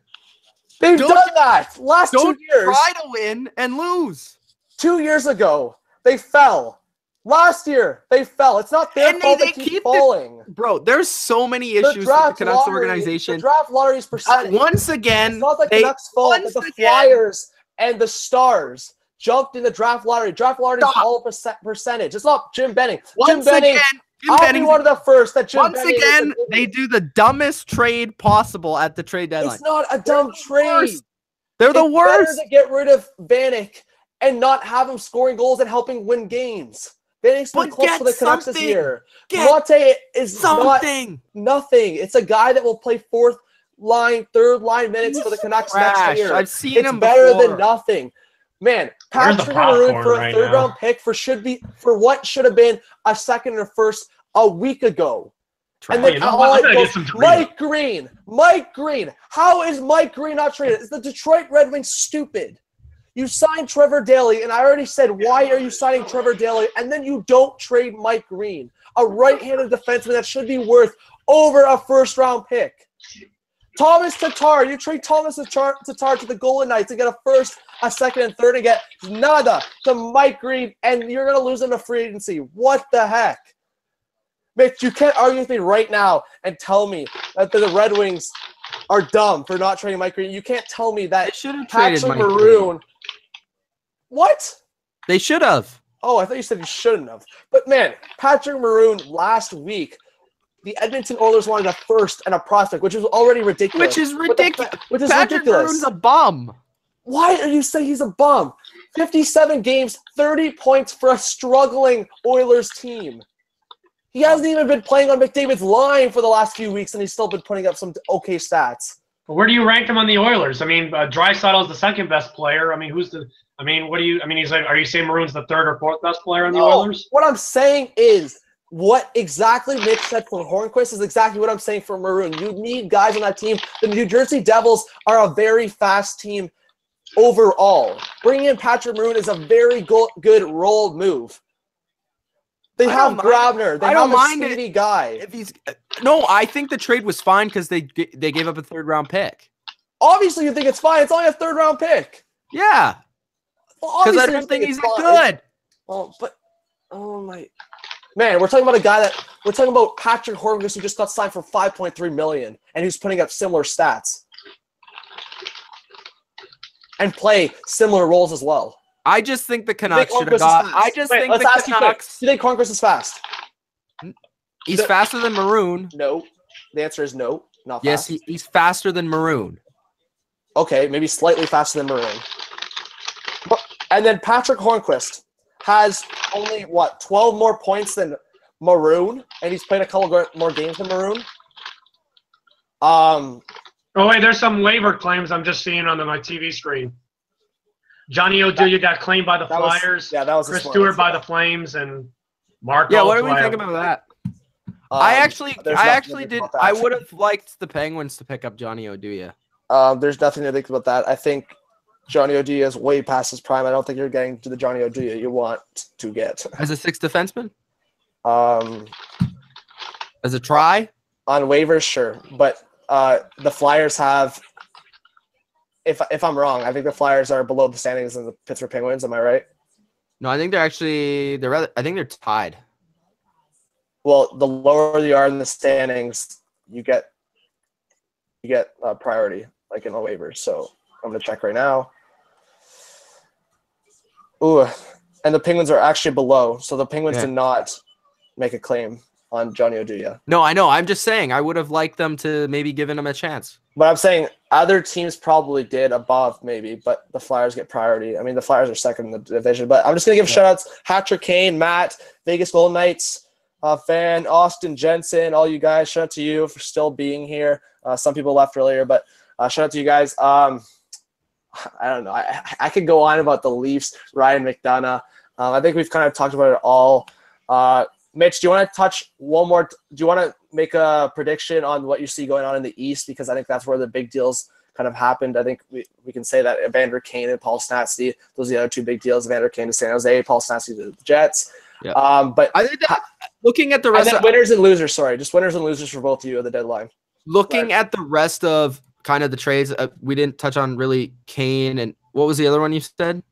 They've done that last 2 years. Try to win and lose. 2 years ago, they fell. Last year, they fell. It's not their fault they keep falling. Bro, there's so many issues with the Canucks organization. The draft lottery's percentage. Once again, it's not the Canucks' fault that the Flyers and the Stars jumped in the draft lottery. Draft lottery is all percentage. It's not Jim Benning. Jim Benning, I'll be one of the first that Jim Benning. Once again, they do the dumbest trade possible at the trade deadline. It's not a dumb trade. They're the worst. It's better to get rid of Vanek and not have him scoring goals and helping win games. Vanek's been close to the Canucks this year. Lotte is nothing. It's a guy that will play fourth line, third line minutes for the Canucks next year. I've seen him before. It's better than nothing. Man, Patrick Maroon for a third-round pick for what should have been a second or first a week ago. And then Mike Green. How is Mike Green not traded? Is the Detroit Red Wings stupid? You signed Trevor Daley, and I already said, why are you signing Trevor Daley? And then you don't trade Mike Green, a right-handed defenseman that should be worth over a first-round pick. Thomas Tatar, you trade Thomas Tatar to the Golden Knights and get a first, a second, and third, and get nada to Mike Green, and you're going to lose him to free agency. What the heck? Mitch, you can't argue with me right now and tell me that the Red Wings are dumb for not trading Mike Green. You can't tell me that Patrick Maroon. What? They should have. Oh, I thought you said you shouldn't have. But, man, Patrick Maroon last week, the Edmonton Oilers wanted a first and a prospect, which is already ridiculous. Patrick Maroon's a bum. Why are you saying he's a bum? 57 games, 30 points for a struggling Oilers team. He hasn't even been playing on McDavid's line for the last few weeks, and he's still been putting up some okay stats. Where do you rank him on the Oilers? I mean, Draisaitl is the second best player. I mean, are you saying Maroon's the third or fourth best player on the Oilers? What I'm saying is what exactly Mitch said for Hornquist is exactly what I'm saying for Maroon. You need guys on that team. The New Jersey Devils are a very fast team overall. Bringing in Patrick Maroon is a very good role move. They have Grabner. They have a speedy guy. I think the trade was fine because they gave up a third-round pick. Obviously, you think it's fine. It's only a third-round pick. Yeah. Because I don't think he's good. Oh my. Man, we're talking about Patrick Hornquist, who just got signed for $5.3 million, and who's putting up similar stats and play similar roles as well. I just think the Canucks should have got. Do you think Hornquist is fast? He's faster than Maroon. No. The answer is no. Not fast. Yes, he's faster than Maroon. Okay, maybe slightly faster than Maroon. And then Patrick Hornquist has only, 12 more points than Maroon, and he's played a couple more games than Maroon. Oh, wait, there's some waiver claims I'm just seeing on my TV screen. Johnny Oduya got claimed by the Flyers. That was Chris Stewart by the Flames, and Marco. Yeah, what do we think about that? I actually did. I would have liked the Penguins to pick up Johnny Oduya. There's nothing to think about that. I think Johnny Oduya is way past his prime. I don't think you're getting to the Johnny Oduya you want to get. As a sixth defenseman? As a try? On waivers, sure. But the Flyers have, if I'm wrong, I think the Flyers are below the standings of the Pittsburgh Penguins. Am I right? No, I think they're actually I think they're tied. Well, the lower you are in the standings, you get priority, like in the waivers. So I'm gonna check right now. Ooh, and the Penguins are actually below. So the Penguins did not make a claim on Johnny Oduya. No, I know. I'm just saying I would have liked them to maybe given him a chance. But I'm saying other teams probably did above maybe, but the Flyers get priority. I mean, the Flyers are second in the division. But I'm just going to give shout-outs. Hatcher Kane, Matt, Vegas Golden Knights, Fan, Austin Jensen, all you guys. Shout out to you for still being here. Some people left earlier, but shout out to you guys. I don't know. I could go on about the Leafs, Ryan McDonough. I think we've kind of talked about it all. Mitch, do you want to touch one more? Do you want to make a prediction on what you see going on in the East? Because I think that's where the big deals kind of happened. I think we can say that Evander Kane and Paul Stastny, those are the other two big deals. Evander Kane to San Jose, Paul Stastny to the Jets. Yeah. But I think that looking at the rest of winners and losers, just winners and losers for both of you at the deadline. Looking at the rest of kind of the trades, we didn't touch on really Kane and what was the other one you said?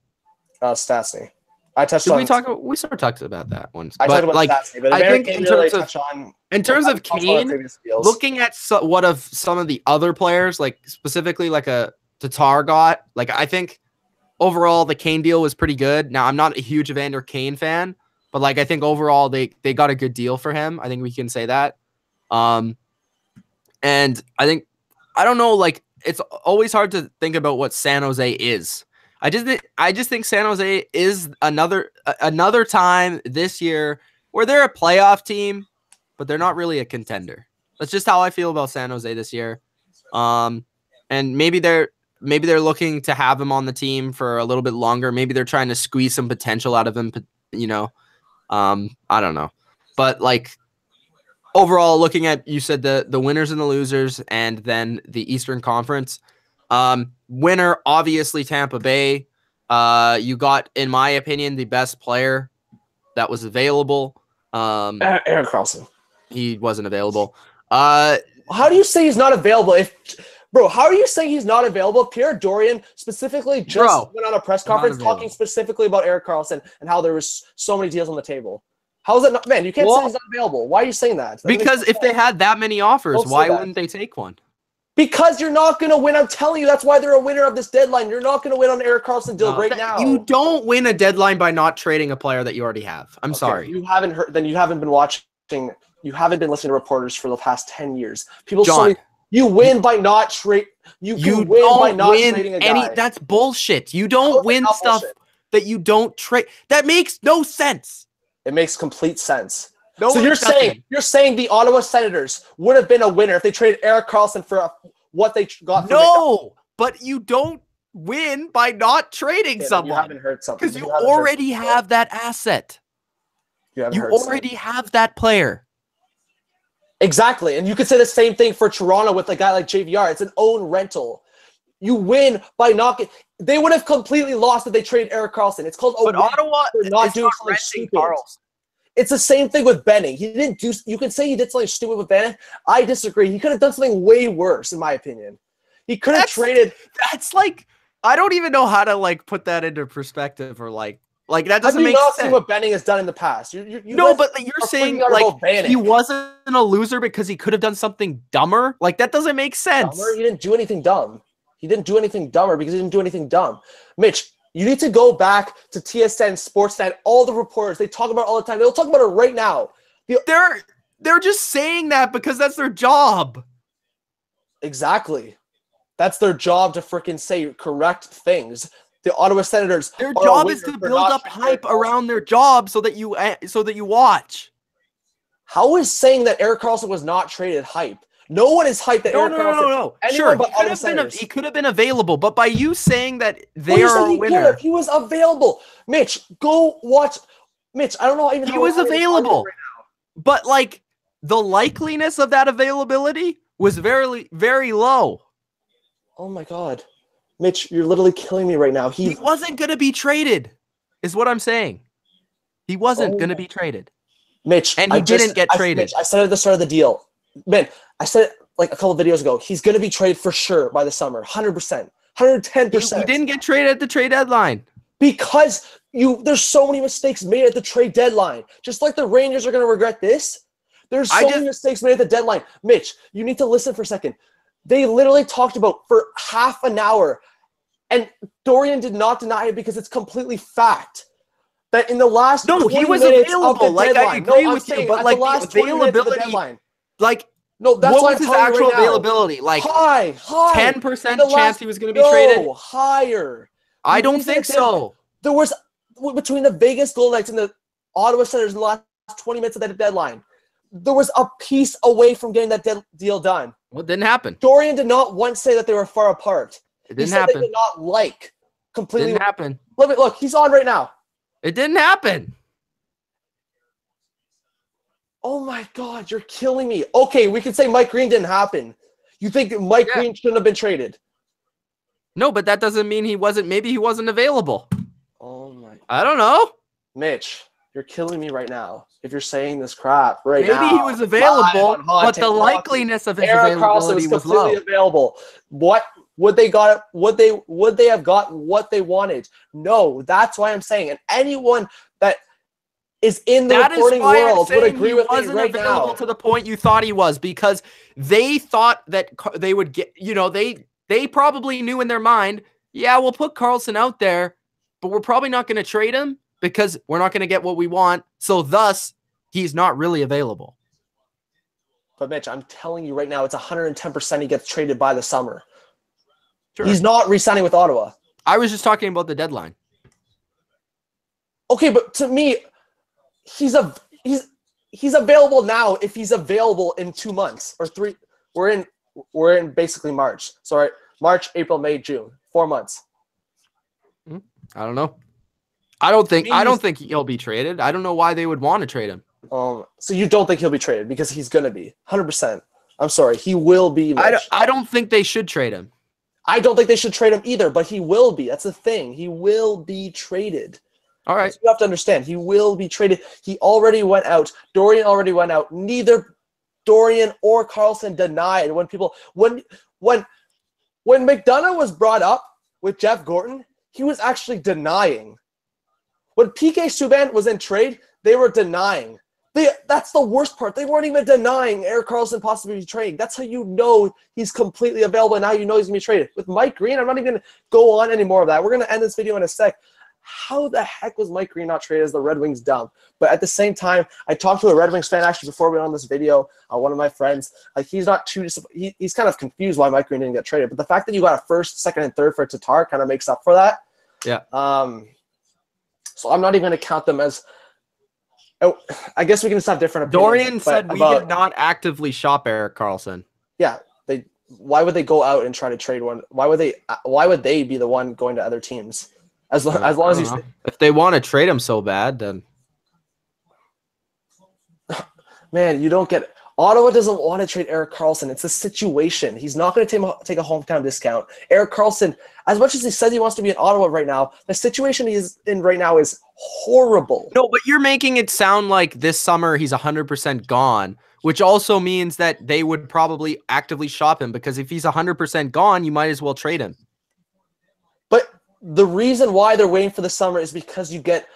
Stastny. I touched Did on. We sort of talked about that once. I talked about Stastny, but I think in terms of Kane, looking at what of some of the other players, like specifically like a Tatar got, like I think overall the Kane deal was pretty good. Now I'm not a huge Evander Kane fan, but like I think overall they got a good deal for him. I think we can say that. And I think I don't know, like it's always hard to think about what San Jose is. I just think San Jose is another time this year where they're a playoff team, but they're not really a contender. That's just how I feel about San Jose this year. And maybe they're looking to have him on the team for a little bit longer. Maybe they're trying to squeeze some potential out of him, you know. I don't know. But like overall, looking at, you said the winners and the losers and then the Eastern Conference. Winner, obviously Tampa Bay. You got, in my opinion, the best player that was available. Erik Karlsson. He wasn't available. How do you say he's not available? How are you saying he's not available? Pierre Dorian specifically just went on a press conference talking specifically about Erik Karlsson and how there was so many deals on the table. How is that not? Man, you can't say he's not available. Why are you saying that? Because if they had that many offers, why wouldn't they take one? Because you're not going to win. I'm telling you, that's why they're a winner of this deadline. You're not going to win on Erik Karlsson deal now. You don't win a deadline by not trading a player that you already have. I'm sorry. You haven't heard. Then you haven't been watching. You haven't been listening to reporters for the past 10 years. You win by not trade. You win by not trading a guy. That's bullshit. You don't win stuff that you don't trade. That makes no sense. It makes complete sense. No, so you're saying the Ottawa Senators would have been a winner if they traded Erik Karlsson for what they got. No, but you don't win by not trading someone. You haven't heard something because you already have that asset. You already have that player. Exactly, and you could say the same thing for Toronto with a guy like JVR. It's an own rental. You win by not. They would have completely lost if they traded Erik Karlsson. It's called. But Ottawa is not doing something stupid. It's the same thing with Benning. He didn't do. You can say he did something stupid with Benning. I disagree. He could have done something way worse, in my opinion. He could have traded. That's like, I don't even know how to like put that into perspective or like that doesn't make sense. Have you not seen what Benning has done in the past? But you're saying like he wasn't a loser because he could have done something dumber. Like that doesn't make sense. He didn't do anything dumb. He didn't do anything dumber because he didn't do anything dumb. Mitch, you need to go back to TSN, Sportsnet, all the reporters. They talk about it all the time. They'll talk about it right now. They're just saying that because that's their job. Exactly. That's their job to freaking say correct things. The Ottawa Senators. Their job is to build up hype around their job so that you watch. How is saying that Erik Karlsson was not traded hype? No one is hyped that Erik Karlsson. No. Sure, he could have been available, but by you saying that they are a winner, he was available. Mitch, go watch. Mitch, I don't know even. He was available, right now. But like the likeliness of that availability was very, very low. Oh my God, Mitch, you're literally killing me right now. He wasn't going to be traded, is what I'm saying. He wasn't going to be traded. Mitch, and he didn't get traded. Mitch, I said at the start of the deal, man. I said it like a couple of videos ago. He's going to be traded for sure by the summer, 100%, 110%. He didn't get traded at the trade deadline because there's so many mistakes made at the trade deadline. Just like the Rangers are going to regret this. There's so many mistakes made at the deadline. Mitch, you need to listen for a second. They literally talked about for half an hour, and Dorian did not deny it because it's completely fact. That in the last he was available. Like deadline, I agree with you, but like the availability, like no, that's what was his actual availability? Like high, 10% chance he was going to be traded. Higher. I don't think so. There was between the Vegas Golden Knights and the Ottawa Senators in the last 20 minutes of that deadline. There was a piece away from getting that deal done. Well, it didn't happen. Dorian did not once say that they were far apart. It didn't happen. They did not like completely. It didn't happen. Look, he's on right now. It didn't happen. Oh my God, you're killing me. Okay, we can say Mike Green didn't happen. You think Mike Green shouldn't have been traded? No, but that doesn't mean he wasn't. Maybe he wasn't available. Oh my. I don't know. Mitch, you're killing me right now. If you're saying this crap now. Maybe he was available, but the likeliness of his availability was low. Available. What would they got? Would they have gotten what they wanted? No, that's why I'm saying. And anyone that is in the reporting world would agree with me right now. To the point you thought he was, because they thought that they would get. They probably knew in their mind, yeah, we'll put Karlsson out there, but we're probably not going to trade him because we're not going to get what we want. So thus, he's not really available. But Mitch, I'm telling you right now, it's 110% he gets traded by the summer. Sure. He's not re-signing with Ottawa. I was just talking about the deadline. Okay, but to me, he's available now if he's available in 2 months or 3. We're in basically March. Sorry, March, April, May, June. 4 months. I don't know. I don't think he'll be traded. I don't know why they would want to trade him. So you don't think he'll be traded because he's gonna be 100%. I'm sorry, he will be. I don't think they should trade him. I don't think they should trade him either, but he will be. That's the thing. He will be traded. All right. So you have to understand, he will be traded. He already went out. Dorian already went out. Neither Dorian or Karlsson denied when McDonough was brought up with Jeff Gorton, he was actually denying. When PK Subban was in trade, they were denying. That's the worst part. They weren't even denying Erik Karlsson possibly be traded. That's how you know he's completely available and how you know he's going to be traded. With Mike Green, I'm not even going to go on any more of that. We're going to end this video in a sec. How the heck was Mike Green not traded as the Red Wings dumb? But at the same time, I talked to a Red Wings fan actually before we went on this video, one of my friends. Like, he's not too he's kind of confused why Mike Green didn't get traded. But the fact that you got a first, second, and third for Tatar kind of makes up for that. Yeah. So I'm not even going to count them as. Oh, I guess we can just have different opinions. Dorian said we did not actively shop Erik Karlsson. Yeah, why would they go out and try to trade one? Why would they be the one going to other teams? As long as you, if they want to trade him so bad, then man, you don't get it. Ottawa doesn't want to trade Erik Karlsson. It's a situation. He's not going to take a hometown discount. Erik Karlsson, as much as he says he wants to be in Ottawa right now, the situation he's in right now is horrible. No, but you're making it sound like this summer he's 100% gone, which also means that they would probably actively shop him, because if he's 100% gone, you might as well trade him. But the reason why they're waiting for the summer is because you get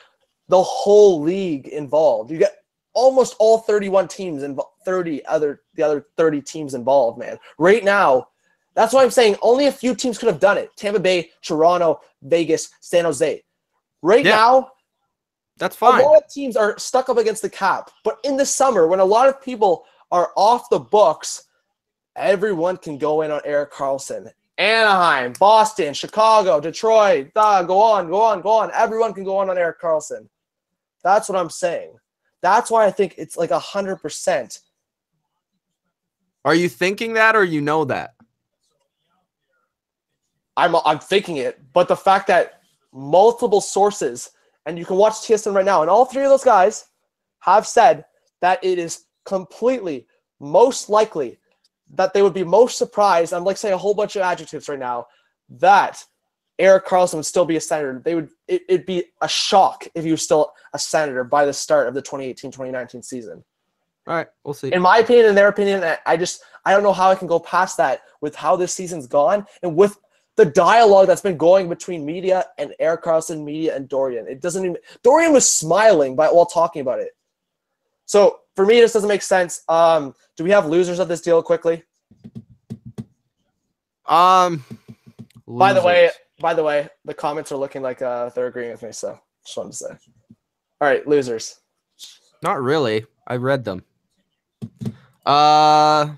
the whole league involved. You get almost all 31 teams and the other 30 teams involved, man. Right now, that's why I'm saying only a few teams could have done it. Tampa Bay, Toronto, Vegas, San Jose. Right now, that's fine. A lot of teams are stuck up against the cap. But in the summer, when a lot of people are off the books, everyone can go in on Erik Karlsson. Anaheim, Boston, Chicago, Detroit. Go on. Everyone can go on Erik Karlsson. That's what I'm saying. That's why I think it's like 100%. Are you thinking that or you know that? I'm thinking it, but the fact that multiple sources, and you can watch TSN right now, and all three of those guys have said that it is completely most likely that they would be most surprised. I'm like saying a whole bunch of adjectives right now that Erik Karlsson would still be a Senator. It'd be a shock if he was still a Senator by the start of the 2018-2019 season. All right, we'll see. In my opinion, in their opinion, I don't know how I can go past that with how this season's gone and with the dialogue that's been going between media and Erik Karlsson, media and Dorian. Dorian was smiling while talking about it. So for me, this doesn't make sense. Do we have losers of this deal quickly? By the way, the comments are looking like they're agreeing with me. So just wanted to say. All right, losers. Not really. I read them. I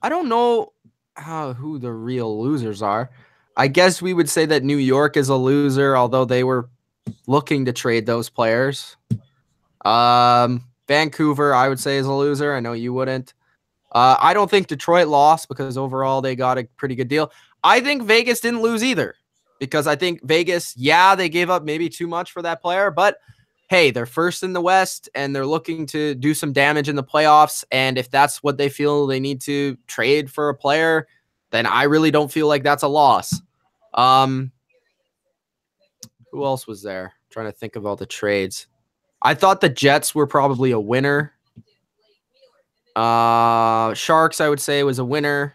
don't know who the real losers are. I guess we would say that New York is a loser, although they were looking to trade those players. Vancouver, I would say, is a loser. I know you wouldn't. I don't think Detroit lost because overall they got a pretty good deal. I think Vegas didn't lose either because I think Vegas, they gave up maybe too much for that player, but hey, they're first in the West and they're looking to do some damage in the playoffs. And if that's what they feel they need to trade for a player, then I really don't feel like that's a loss. Who else was there? I'm trying to think of all the trades. I thought the Jets were probably a winner. Sharks, I would say, was a winner.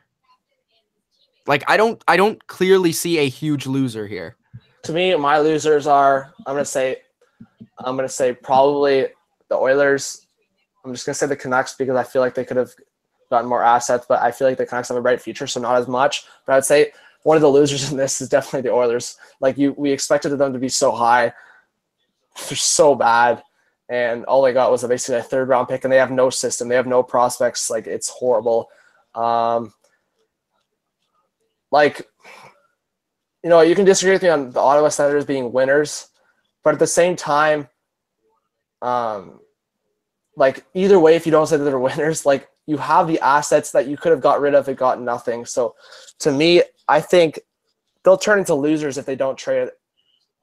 Like, I don't clearly see a huge loser here. To me, my losers are, I'm gonna say probably the Oilers. I'm just gonna say the Canucks because I feel like they could have gotten more assets, but I feel like the Canucks have a bright future, so not as much. But I would say one of the losers in this is definitely the Oilers. Like we expected them to be so high. They're so bad. And all they got was basically a third-round pick, and they have no system. They have no prospects. Like, it's horrible. You can disagree with me on the Ottawa Senators being winners, but at the same time, either way, if you don't say that they're winners, like, you have the assets that you could have got rid of and got nothing. So, to me, I think they'll turn into losers if they don't trade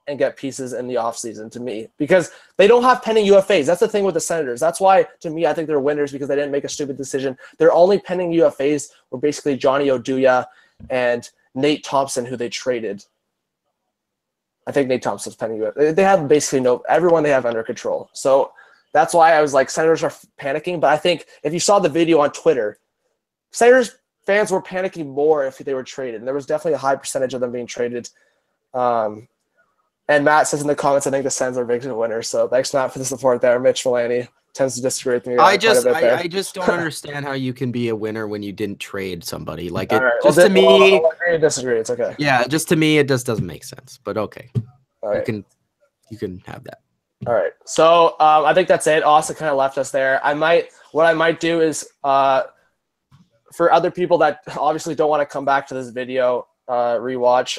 and get pieces in the offseason, to me, because they don't have pending UFAs. That's the thing with the Senators. That's why, to me, I think they're winners because they didn't make a stupid decision. Their only pending UFAs were basically Johnny Oduya and Nate Thompson, who they traded. I think Nate Thompson's pending UFA. They have basically everyone they have under control. So that's why I was like, Senators are panicking. But I think if you saw the video on Twitter, Senators fans were panicking more if they were traded. And there was definitely a high percentage of them being traded. And Matt says in the comments, I think the Sens are big winners. So thanks, Matt, for the support there. Mitch Mullaney tends to disagree with me. I just don't understand how you can be a winner when you didn't trade somebody. Like, it, right. to me, I'll agree to disagree. It's okay. Yeah, just to me, it just doesn't make sense. But okay, all right. You can have that. All right. So I think that's it. Austin kind of left us there. What I might do is for other people that obviously don't want to come back to this video rewatch.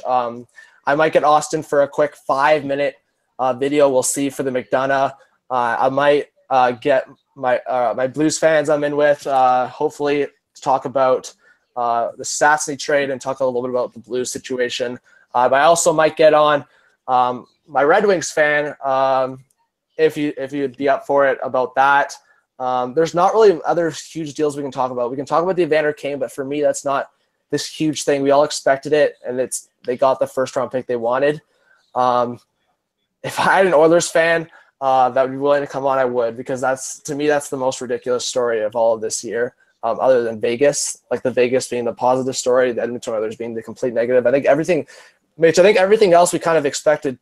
I might get Austin for a quick 5-minute video. We'll see for the McDonough. I might get my Blues fans I'm in with, hopefully to talk about the Stastny trade and talk a little bit about the Blues situation. But I also might get on my Red Wings fan if you'd be up for it about that. There's not really other huge deals we can talk about. We can talk about the Evander Kane, but for me, that's not this huge thing. We all expected it, and they got the first-round pick they wanted. If I had an Oilers fan that would be willing to come on, I would, because to me, that's the most ridiculous story of all of this year, other than Vegas, like the Vegas being the positive story, the Edmonton Oilers being the complete negative. I think everything else we kind of expected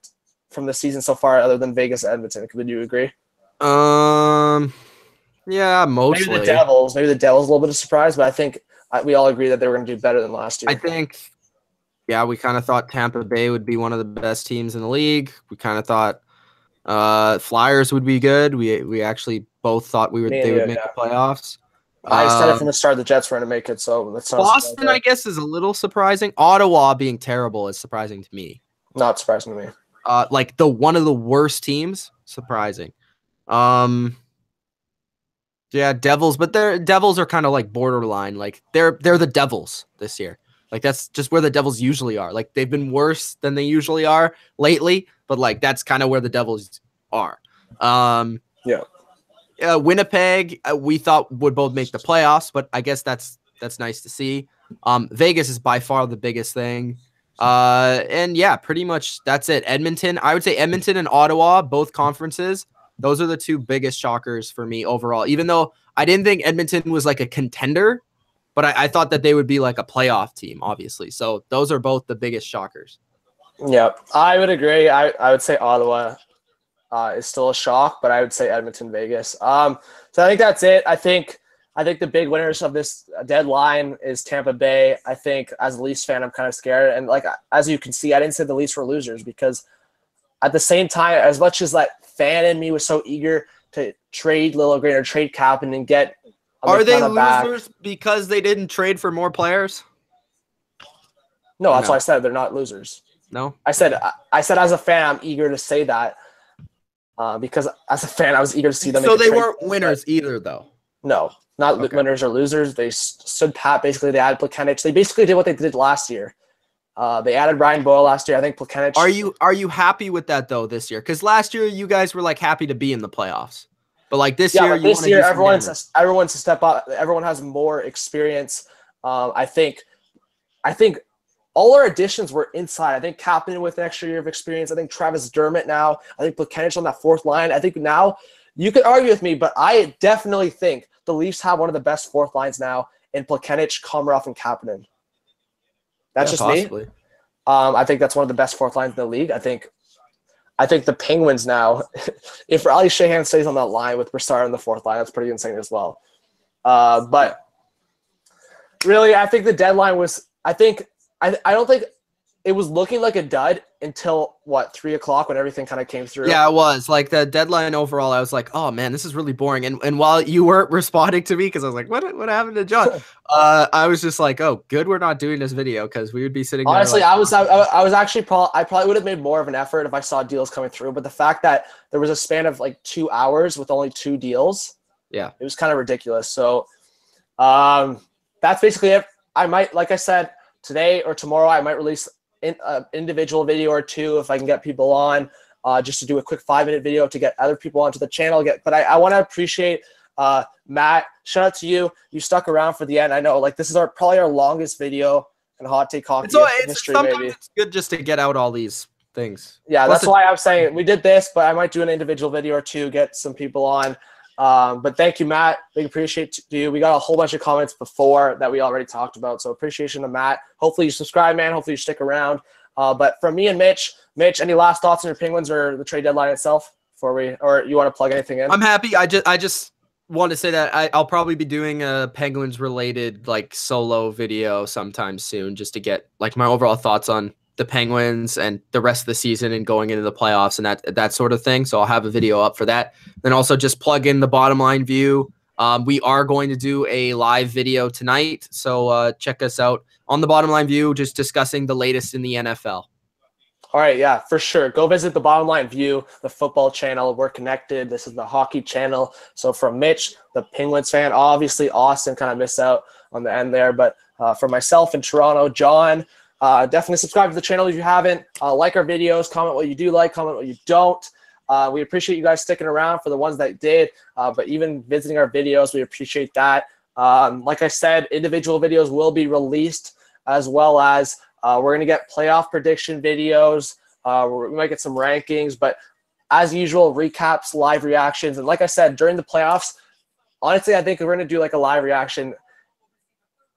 from the season so far, other than Vegas and Edmonton. Would you agree? Yeah, mostly. Maybe the Devils a little bit of surprise, but I think we all agree that they were going to do better than last year. I think, we kind of thought Tampa Bay would be one of the best teams in the league. We kind of thought Flyers would be good. We actually both thought they would make the playoffs. I said it from the start. The Jets were going to make it, so that's not Boston, I guess, is a little surprising. Ottawa being terrible is surprising to me. Not surprising to me. Like one of the worst teams, surprising. Yeah, Devils, but their Devils are kind of like borderline. Like they're the Devils this year. Like that's just where the Devils usually are. Like they've been worse than they usually are lately, but like that's kind of where the Devils are. Winnipeg, we thought would both make the playoffs, but I guess that's nice to see. Vegas is by far the biggest thing. And yeah, pretty much that's it. Edmonton, I would say Edmonton and Ottawa, both conferences. Those are the two biggest shockers for me overall, even though I didn't think Edmonton was like a contender, but I thought that they would be like a playoff team, obviously. So those are both the biggest shockers. Yeah, I would agree. I would say Ottawa is still a shock, but I would say Edmonton, Vegas. So I think that's it. I think the big winners of this deadline is Tampa Bay. I think as a Leafs fan, I'm kind of scared. And like as you can see, I didn't say the Leafs were losers because at the same time, as much as that fan in me was so eager to trade Liljegren or trade Kapanen and get are they losers because they didn't trade for more players? No, that's why I said they're not losers. No, I said as a fan, I'm eager to say that because as a fan, I was eager to see them. So they weren't winners either, though. No, not winners or losers. They stood pat. Basically, they added Plekanec. They basically did what they did last year. They added Ryan Boyle last year. I think Plekanec. Are you happy with that though this year? Because last year you guys were like happy to be in the playoffs, but like this year, everyone's a step up. Everyone has more experience. I think all our additions were inside. I think Kapanen with an extra year of experience. I think Travis Dermott now. I think Plekanec on that fourth line. I think now you could argue with me, but I definitely think the Leafs have one of the best fourth lines now in Plekanec, Komarov, and Kapanen. That's just possibly me. I think that's one of the best fourth lines in the league. I think the Penguins now, if Riley Sheahan stays on that line with Brassard on the fourth line, that's pretty insane as well. But really, I think the deadline was. I don't think it was looking like a dud until 3 o'clock when everything kind of came through. Yeah, it was like the deadline overall. I was like, oh man, this is really boring. And while you weren't responding to me because I was like, what happened to John? I was just like, oh, good, we're not doing this video because we would be sitting. Honestly, there like, I was actually I probably would have made more of an effort if I saw deals coming through. But the fact that there was a span of like 2 hours with only 2 deals, yeah, it was kind of ridiculous. So that's basically it. I might, like I said, today or tomorrow, I might release an individual video or 2 if I can get people on, just to do a quick 5-minute video to get other people onto the channel. But I want to appreciate Matt. Shout out to you. You stuck around for the end. I know, like, this is probably our longest video in Hot Take Hockey history. Sometimes maybe it's good just to get out all these things. Yeah, that's why I'm saying we did this, but I might do an individual video or 2, get some people on. But thank you, Matt. Big appreciate you. We got a whole bunch of comments before that we already talked about, so appreciation to Matt. Hopefully you subscribe, man. Hopefully you stick around. But from me and Mitch, any last thoughts on your Penguins or the trade deadline itself or you want to plug anything in? I'm happy. I just want to say that I'll probably be doing a Penguins related like solo video sometime soon just to get like my overall thoughts on the Penguins and the rest of the season and going into the playoffs and that sort of thing. So I'll have a video up for that. Then also just plug in the Bottom Line View. We are going to do a live video tonight. So check us out on the Bottom Line View, just discussing the latest in the NFL. All right, yeah, for sure. Go visit the Bottom Line View, the football channel. We're connected. This is the hockey channel. So from Mitch, the Penguins fan, obviously Austin kind of missed out on the end there. But for myself in Toronto, John, definitely subscribe to the channel if you haven't. Like our videos, comment what you do like, comment what you don't. We appreciate you guys sticking around for the ones that did, but even visiting our videos, we appreciate that. Like I said, individual videos will be released, as well as we're going to get playoff prediction videos. We might get some rankings, but as usual, recaps, live reactions. And like I said, during the playoffs, honestly, I think we're going to do like a live reaction.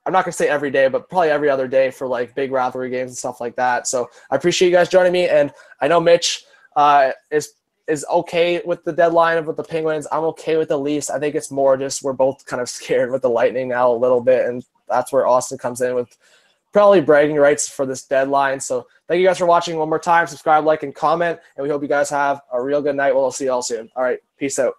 I'm not going to say every day, but probably every other day for like big rivalry games and stuff like that. So I appreciate you guys joining me. And I know Mitch is okay with the deadline with the Penguins. I'm okay with the Leafs. I think it's more just we're both kind of scared with the Lightning now a little bit. And that's where Austin comes in with probably bragging rights for this deadline. So thank you guys for watching one more time. Subscribe, like, and comment. And we hope you guys have a real good night. We'll see you all soon. All right. Peace out.